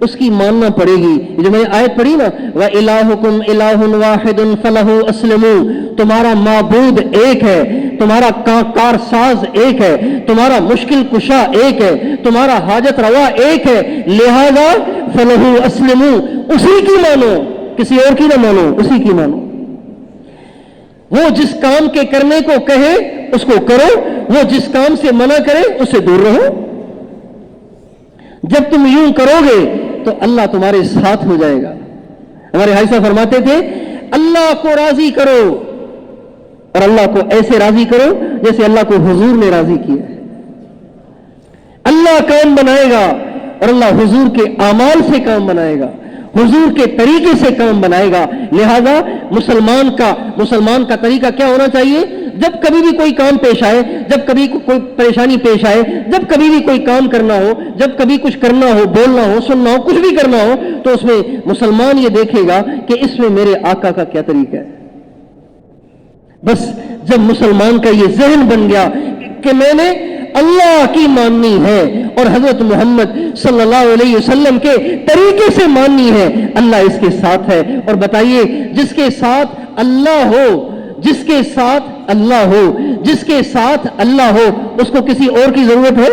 اس کی ماننا پڑے گی. جو میں نے آیت پڑھی نا, وَإِلَٰهُكُمْ إِلَٰهٌ وَاحِدٌ فَلَهُ أَسْلِمُوا, تمہارا معبود ایک ہے, تمہارا کار ساز ایک ہے, تمہارا مشکل کشا ایک ہے, تمہارا حاجت روا ایک ہے, لہذا فَلَهُ أَسْلِمُوا, اسی کی مانو, کسی اور کی نہ مانو, اسی کی مانو. وہ جس کام کے کرنے کو کہے اس کو کرو, وہ جس کام سے منع کرے اس سے دور رہو. جب تم یوں کرو گے تو اللہ تمہارے ساتھ ہو جائے گا. ہمارے بھائی صاحب فرماتے تھے اللہ کو راضی کرو اور اللہ کو ایسے راضی کرو جیسے اللہ کو حضور نے راضی کیا ہے. اللہ کام بنائے گا اور اللہ حضور کے اعمال سے کام بنائے گا, حضور کے طریقے سے کام بنائے گا. لہذا مسلمان کا طریقہ کیا ہونا چاہیے؟ جب کبھی بھی کوئی کام پیش آئے, جب کبھی کوئی پریشانی پیش آئے, جب کبھی بھی کوئی کام کرنا ہو, جب کبھی کچھ کرنا ہو, بولنا ہو, سننا ہو, کچھ بھی کرنا ہو, تو اس میں مسلمان یہ دیکھے گا کہ اس میں میرے آقا کا کیا طریقہ ہے. بس جب مسلمان کا یہ ذہن بن گیا کہ میں نے اللہ کی ماننی ہے اور حضرت محمد صلی اللہ علیہ وسلم کے طریقے سے ماننی ہے, اللہ اس کے ساتھ ہے. اور بتائیے جس کے ساتھ اللہ ہو, جس کے ساتھ اللہ ہو, جس کے ساتھ اللہ ہو, اس کو کسی اور کی ضرورت ہے؟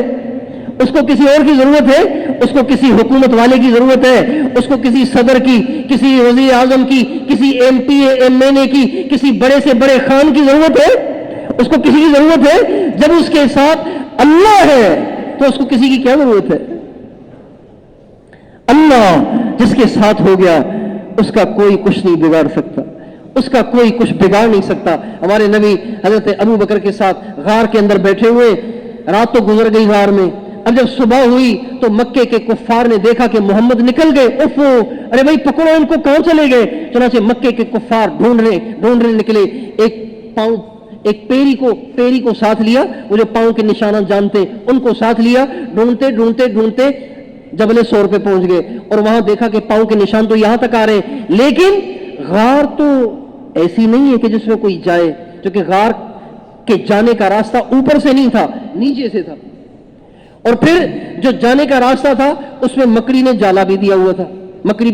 اس کو کسی اور کی ضرورت ہے؟ اس کو کسی حکومت والے کی ضرورت ہے؟ اس کو کسی صدر کی, کسی وزیر اعظم کی, کسی M P A M N A کی, کسی بڑے سے بڑے خان کی ضرورت ہے؟ اس کو کسی کی ضرورت ہے؟ جب اس کے ساتھ اللہ ہے تو اس کو کسی کی کیا ضرورت ہے؟ اللہ جس کے ساتھ ہو گیا اس کا کوئی کچھ نہیں بگاڑ سکتا, اس کا کوئی کچھ بگاڑ نہیں سکتا. ہمارے نبی حضرت ابو بکر کے ساتھ غار کے اندر بیٹھے ہوئے, رات تو گزر گئی غار میں. اب جب صبح ہوئی تو مکے کے کفار نے دیکھا کہ محمد نکل گئے, ارے بھائی پکڑو ان کو, کہاں چلے گئے؟ چنانچہ مکے کے کفار ڈھونڈنے نکلے. ایک پیری کو ساتھ لیا, وہ جو پاؤں کے نشانات جانتے ان کو ساتھ لیا. ڈھونڈتے جبل سور پہ پہنچ گئے اور وہاں دیکھا کہ پاؤں کے نشان تو یہاں تک آ رہے ہیں, لیکن غار تو ایسی نہیں ہے کہ جس میں کوئی جائے, کیونکہ غار کے جانے کا راستہ اوپر سے نہیں تھا, نیچے سے تھا. اور پھر جو جانے کا راستہ تھا اس میں مکڑی نے جالا بھی دیا ہوا تھا, مکڑی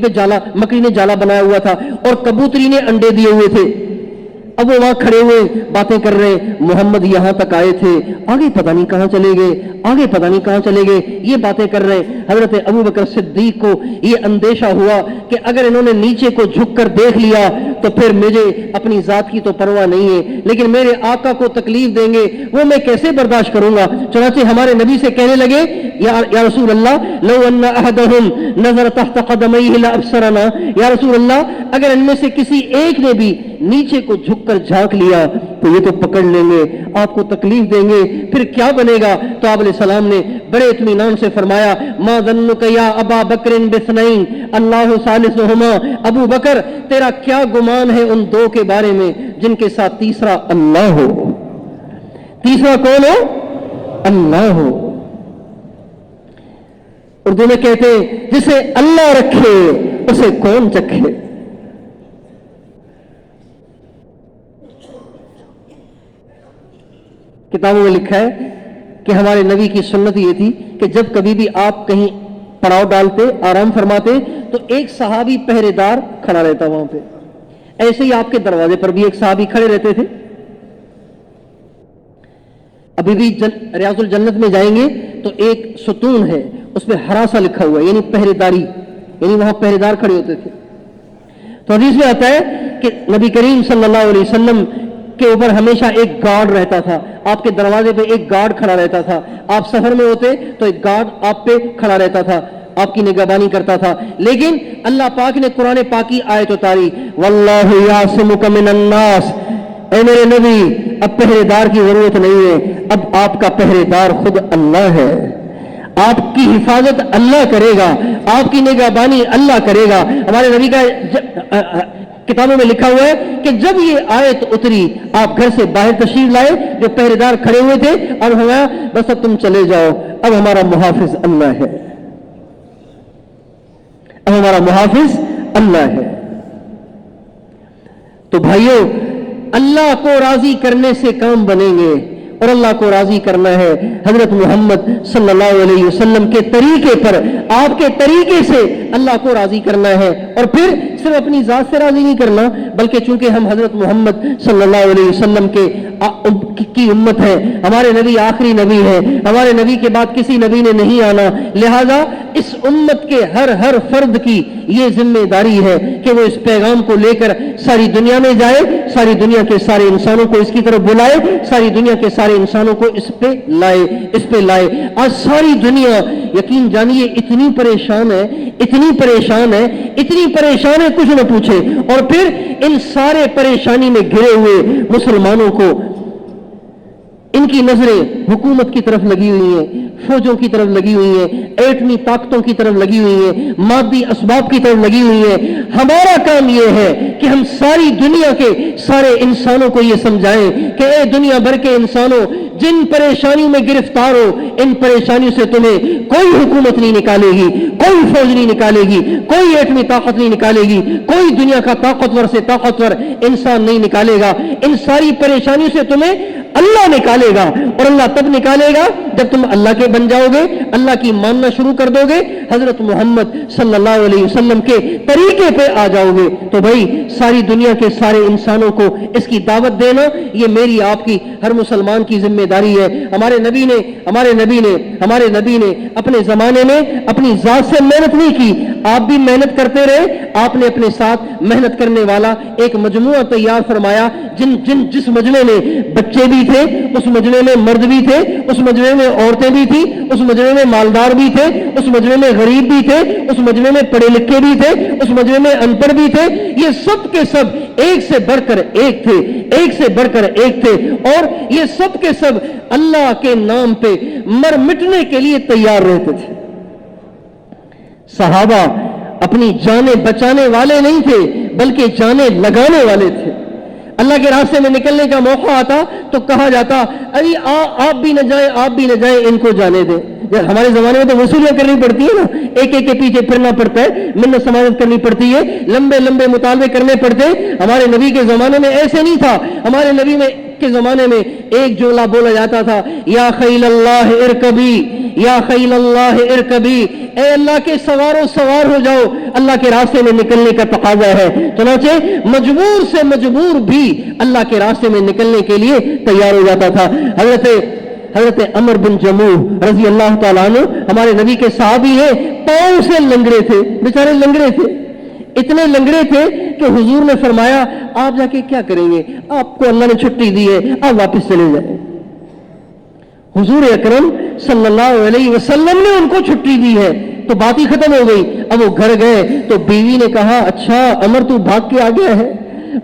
نے جالا بنایا ہوا تھا اور کبوتری نے انڈے دیے ہوئے تھے. اب وہ وہاں کھڑے ہوئے باتیں کر رہے, محمد یہاں تک آئے تھے, آگے پتہ نہیں کہاں چلے گئے, یہ باتیں کر رہے. حضرت ابو بکر صدیق کو یہ اندیشہ ہوا کہ اگر انہوں نے نیچے کو جھک کر دیکھ لیا تو پھر مجھے اپنی ذات کی تو پرواہ نہیں ہے، لیکن میرے آقا کو تکلیف دیں گے وہ میں کیسے برداشت کروں گا؟ چنانچہ ہمارے نبی سے کہنے لگے یا رسول اللہ لو ان احدہم نظر تحت قدمیہ لابصرنا، یا رسول اللہ اگر ان میں سے کسی ایک نے بھی نیچے کو جھک کر جھانک لیا تو یہ تو پکڑ لیں گے، آپ کو تکلیف دیں گے، پھر کیا بنے گا؟ تو آپ علیہ السلام نے بڑے اطمینان سے فرمایا ما ظنک یا ابا بکر باثنین اللہ ثالثہما، ابو بکر تیرا کیا گمان ہے ان دو کے بارے میں جن کے ساتھ تیسرا اللہ ہو؟ تیسرا کون ہو؟ اللہ ہو۔ اردو میں کہتے ہیں جسے اللہ رکھے اسے کون چکھے۔ کتابوں میں لکھا ہے کہ ہمارے نبی کی سنت یہ تھی کہ جب کبھی بھی آپ کہیں پڑاؤ ڈالتے، آرام فرماتے، تو ایک صحابی پہرے دار کھڑا رہتا وہاں پہ۔ ایسے ہی آپ کے دروازے پر بھی ایک صحابی کھڑے رہتے تھے۔ ابھی بھی ریاض الجنت میں جائیں گے تو ایک ستون ہے، اس پہ حراسہ لکھا ہوا ہے، یعنی پہرے داری، یعنی وہاں پہرے دار کھڑے ہوتے تھے۔ تو حدیث میں آتا ہے کہ نبی کریم صلی اللہ علیہ وسلم کے اوپر ہمیشہ ایک گارڈ رہتا تھا، آپ کے دروازے پہ ایک گارڈ کھڑا رہتا تھا۔ آپ سفر میں ہوتے تو ایک گارڈ آپ پہ کھڑا رہتا تھا، آپ کی نگہبانی کرتا تھا۔ لیکن اللہ پاک نے قرآن پاک کی آیت اتاری واللہ یعصمک من الناس، اے میرے نبی اب پہرے دار کی ضرورت نہیں ہے، اب آپ کا پہرے دار خود اللہ ہے، آپ کی حفاظت اللہ کرے گا، آپ کی نگہبانی اللہ کرے گا۔ ہمارے نبی کا کتابوں میں لکھا ہوا ہے کہ جب یہ آیت اتری آپ گھر سے باہر تشریف لائے، جو پہرے دار کھڑے ہوئے تھے، اب ہمارا بس اب تم چلے جاؤ، اب ہمارا محافظ اللہ ہے، اب ہمارا محافظ اللہ ہے۔ تو بھائیو اللہ کو راضی کرنے سے کام بنیں گے، اور اللہ کو راضی کرنا ہے حضرت محمد صلی اللہ علیہ وسلم کے طریقے پر، آپ کے طریقے سے اللہ کو راضی کرنا ہے، اور پھر صرف اپنی ذات سے راضی نہیں کرنا، بلکہ چونکہ ہم حضرت محمد صلی اللہ علیہ وسلم کی امت ہے، ہمارے نبی آخری نبی ہے، ہمارے نبی کے بعد کسی نبی نے نہیں آنا، لہذا اس امت کے ہر فرد کی یہ ذمہ داری ہے کہ وہ اس پیغام کو لے کر ساری دنیا میں جائے، ساری دنیا کے سارے انسانوں کو اس کی طرف بلائے، ساری دنیا کے سارے انسانوں کو اس پہ لائے۔ آج ساری دنیا یقین جانیے اتنی پریشان ہے کچھ نہ پوچھے، اور پھر ان سارے پریشانی میں گھرے ہوئے مسلمانوں کو ان کی نظریں حکومت کی طرف لگی ہوئی ہیں، فوجوں کی طرف لگی ہوئی ہیں، ایٹمی طاقتوں کی طرف لگی ہوئی ہیں، مادی اسباب کی طرف لگی ہوئی ہیں۔ ہمارا کام یہ ہے کہ ہم ساری دنیا کے سارے انسانوں کو یہ سمجھائیں کہ اے دنیا بھر کے انسانوں، جن پریشانیوں میں گرفتار ہو، ان پریشانیوں سے تمہیں کوئی حکومت نہیں نکالے گی، کوئی فوج نہیں نکالے گی، کوئی ایٹمی طاقت نہیں نکالے گی، کوئی دنیا کا طاقتور سے طاقتور انسان نہیں نکالے گا۔ ان ساری پریشانیوں سے تمہیں اللہ نکالے گا، اور اللہ تب نکالے گا جب تم اللہ کے بن جاؤ گے، اللہ کی ماننا شروع کر دو گے، حضرت محمد صلی اللہ علیہ وسلم کے طریقے پہ آ جاؤ گے۔ تو بھائی ساری دنیا کے سارے انسانوں کو اس کی دعوت دینا یہ میری آپ کی ہر مسلمان کی ذمہ داری ہے۔ ہمارے نبی نے اپنے زمانے میں اپنی ذات سے محنت نہیں کی، آپ بھی محنت کرتے رہے، آپ نے اپنے ساتھ محنت کرنے والا ایک مجموعہ تیار فرمایا، جس مجمع میں بچے بھی تھے، اس مجمع میں مرد بھی تھے، اس مجمع میں عورتیں بھی تھی، اس مجمع میں مالدار بھی تھے، اس مجمع میں غریب بھی تھے، اس مجمع میں پڑھے لکھے بھی تھے، اس مجمع میں ان پڑھ بھی تھے، یہ سب کے سب ایک سے بڑھ کر ایک تھے، ایک سے بڑھ کر ایک تھے، اور یہ سب کے سب اللہ کے نام پہ مر مٹنے کے لیے تیار رہتے تھے۔ صحابہ اپنی جانیں بچانے والے نہیں تھے بلکہ جانیں لگانے والے تھے۔ اللہ کے راستے میں نکلنے کا موقع آتا تو کہا جاتا ارے آپ بھی نہ جائیں ان کو جانے دیں۔ ہمارے زمانے میں تو وصولیاں کرنی پڑتی ہے نا، ایک کے پیچھے پھرنا پڑتا ہے، منت سماجت کرنی پڑتی ہے، لمبے مطالبے کرنے پڑتے۔ ہمارے نبی کے زمانے میں ایسے نہیں تھا۔ ہمارے نبی کے زمانے میں ایک جملہ بولا جاتا تھا، یا خیل اللہ ارکبی، یا خیل اللہ ارکبی، اے اللہ کے سوار ہو جاؤ، اللہ کے راستے میں نکلنے کا تقاضا ہے۔ چنانچہ مجبور سے مجبور بھی اللہ کے راستے میں نکلنے کے لیے تیار ہو جاتا تھا۔ حضرت عمر بن جموح رضی اللہ تعالیٰ عنہ ہمارے نبی کے صحابی ہیں، پاؤں سے لنگڑے تھے، بیچارے لنگڑے تھے۔ اتنے لنگڑے تھے کہ حضور نے فرمایا آپ جا کے کیا کریں گے, آپ کو اللہ نے چھٹی دی ہے, آپ واپس چلے جائیں. حضور اکرم صلی اللہ علیہ وسلم نے ان کو چھٹی دی ہے تو بات ہی ختم ہو گئی. اب وہ گھر گئے تو بیوی نے کہا اچھا عمر تو بھاگ کے آ گیا ہے,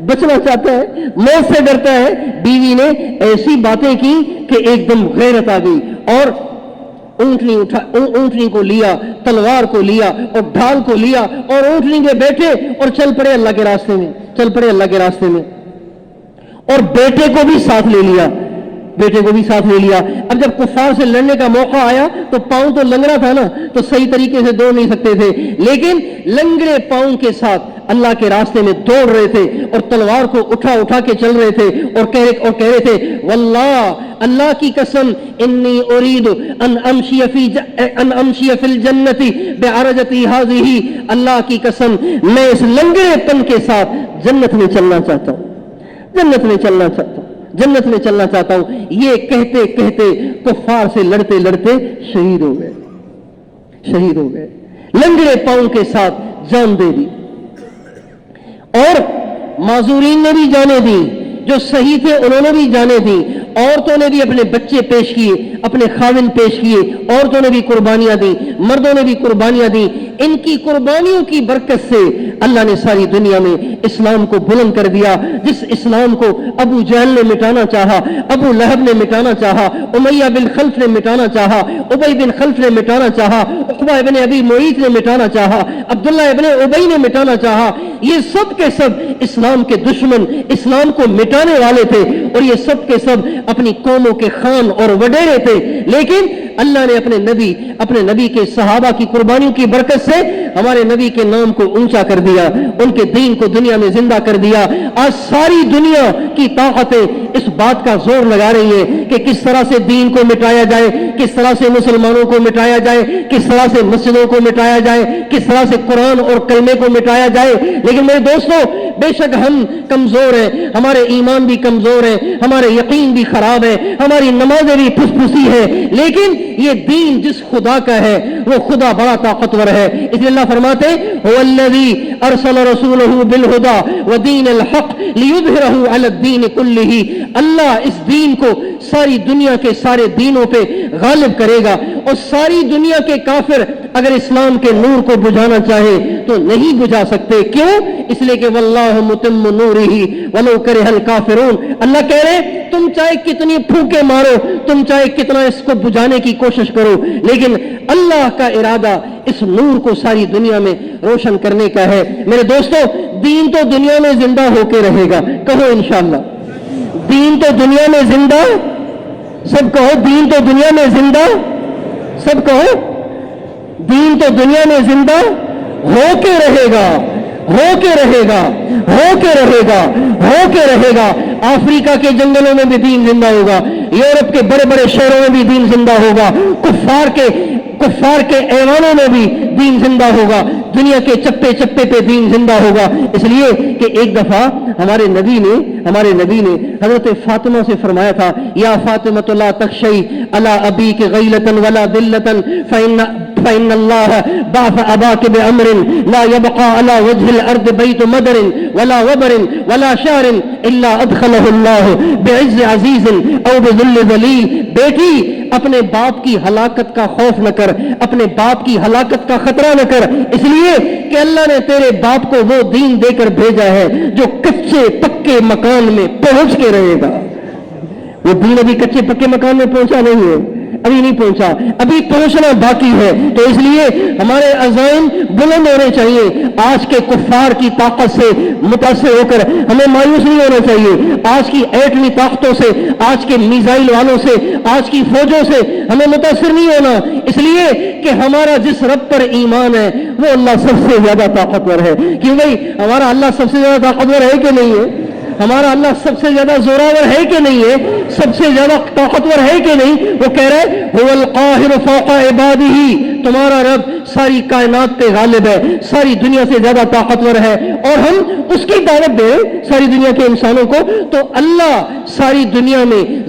بچنا چاہتا ہے, موت سے ڈرتا ہے. بیوی نے ایسی باتیں کی کہ ایک دم غیرت آ گئی اور اونٹنی کو لیا, تلوار کو لیا اور ڈھال کو لیا اور اونٹنی پہ بیٹھے اور چل پڑے اللہ کے راستے میں, چل پڑے اللہ کے راستے میں. اور بیٹے کو بھی ساتھ لے لیا, بیٹے کو بھی ساتھ لے لیا. اب جب کفار سے لڑنے کا موقع آیا تو پاؤں تو لنگڑا تھا نا, تو صحیح طریقے سے دوڑ نہیں سکتے تھے, لیکن لنگڑے پاؤں کے ساتھ اللہ کے راستے میں دوڑ رہے تھے اور تلوار کو اٹھا اٹھا کے چل رہے تھے اور کہہ رہے تھے واللہ, اللہ کی قسم, انی اريد ان امشی فی الجنت بعرجتی هذه, اللہ کی قسم میں اس لنگڑے پن کے ساتھ جنت میں چلنا چاہتا ہوں, جنت میں چلنا چاہتا ہوں, جنت میں چلنا چاہتا ہوں. یہ کہتے کہتے کفار سے لڑتے لڑتے شہید ہو گئے, شہید ہو گئے, لنگڑے پاؤں کے ساتھ جان دے دی. اور معذورین نے بھی جانے دی, جو صحیح تھے انہوں نے بھی جانے دی, عورتوں نے بھی اپنے بچے پیش کیے, اپنے خاوند پیش کیے, عورتوں نے بھی قربانیاں دی, مردوں نے بھی قربانیاں دی. ان کی قربانیوں کی برکت سے اللہ نے ساری دنیا میں اسلام کو بلند کر دیا. جس اسلام کو ابو جہل نے مٹانا چاہا, ابو لہب نے مٹانا چاہا, امیہ بن خلف نے مٹانا چاہا, ابی بن خلف نے مٹانا چاہا, عقبہ ابن ابی معیط نے مٹانا چاہا, عبداللہ ابن ابی نے مٹانا چاہا, یہ سب کے سب اسلام کے دشمن, اسلام کو مٹانے والے تھے, اور یہ سب کے سب اپنی قوموں کے خان اور وڈیرے تھے. لیکن اللہ نے اپنے نبی کے صحابہ کی قربانیوں کی برکت سے ہمارے نبی کے نام کو اونچا کر دیا, ان کے دین کو دنیا میں زندہ کر دیا. آج ساری دنیا کی طاقتیں اس بات کا زور لگا رہی ہیں کہ کس طرح سے دین کو مٹایا جائے, کس طرح سے مسلمانوں کو مٹایا جائے, کس طرح سے مسجدوں کو مٹایا جائے, کس طرح سے قرآن اور کلمے کو مٹایا جائے. لیکن میرے دوستو, بے شک ہم کمزور ہیں, ہمارے ایمان بھی کمزور ہیں, ہمارے یقین بھی خراب ہے, ہماری نمازیں بھی پھس پھسی ہے, لیکن یہ دین جس خدا کا ہے وہ خدا بڑا طاقتور ہے. اس لیے اللہ فرماتے هو الذی ارسل رسولہ بالہدی ودین الحق لیظہرہ علی الدین کلہ, اللہ اس دین کو ساری دنیا کے سارے دینوں پہ غالب کرے گا. اور ساری دنیا کے کافر اگر اسلام کے نور کو بجھانا چاہے تو نہیں بجھا سکتے. کیوں؟ اس لیے کہ واللہ متم نورہ ولو کرہ الکافرون. اللہ کہہ رہے تم چاہے کتنی پھونکے مارو, تم چاہے کتنا اس کو بجھانے کی کوشش کرو, لیکن اللہ کا ارادہ اس نور کو ساری دنیا میں روشن کرنے کا ہے. میرے دوستو, دین تو دنیا میں زندہ ہو کے رہے گا, کہو انشاءاللہ. دین تو دنیا میں زندہ, سب کہو دین تو دنیا میں زندہ, سب کہو دین تو دنیا میں زندہ ہو کے رہے گا, ہو کے رہے گا, ہو کے رہے گا, ہو کے رہے گا. افریقہ کے جنگلوں میں بھی دین زندہ ہوگا, یورپ کے بڑے بڑے شہروں میں بھی دین زندہ ہوگا, کفار کے ایوانوں میں بھی دین زندہ ہوگا, دنیا کے چپے چپے پہ دین زندہ ہوگا. اس لیے کہ ایک دفعہ ہمارے نبی نے حضرت فاطمہ سے فرمایا تھا یا فاطمۃ لا تخشی علی ابیک غیلۃ ولا ذلۃ فإن الله بعث أباك بأمر لا يبقى على وجه الأرض بيت مدر ولا وبر ولا شعر إلا أدخله الله بعز عزيز أو بذل ذليل. بیٹی اپنے باپ کی ہلاکت کا خوف نہ کر, اپنے باپ کی ہلاکت کا خطرہ نہ کر, اس لیے کہ اللہ نے تیرے باپ کو وہ دین دے کر بھیجا ہے جو کچے پکے مکان میں پہنچ کے رہے گا. وہ دین ابھی کچے پکے مکان میں پہنچا نہیں ہے, ابھی نہیں پہنچا, ابھی پہنچنا باقی ہے. تو اس لیے ہمارے عزائم بلند ہونے چاہیے. آج کے کفار کی طاقت سے متاثر ہو کر ہمیں مایوس نہیں ہونا چاہیے. آج کی ایٹمی طاقتوں سے, آج کے میزائل والوں سے, آج کی فوجوں سے ہمیں متاثر نہیں ہونا, اس لیے کہ ہمارا جس رب پر ایمان ہے وہ اللہ سب سے زیادہ طاقتور ہے. کیوں بھائی, ہمارا اللہ سب سے زیادہ طاقتور ہے کہ نہیں ہے؟ ہمارا اللہ سب سے زیادہ زوراور ہے کہ نہیں ہے؟ سب سے زیادہ طاقتور ہے کہ نہیں؟ وہ کہہ رہے هو القاہر فوق عبادہ, تمہارا رب ساری کائنات پہ غالب ہے, ساری دنیا سے زیادہ طاقتور ہے, اور ہم اس کی دعوت دیں ساری دنیا کے انسانوں کو. تو اللہ ساری دنیا میں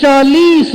40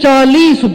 40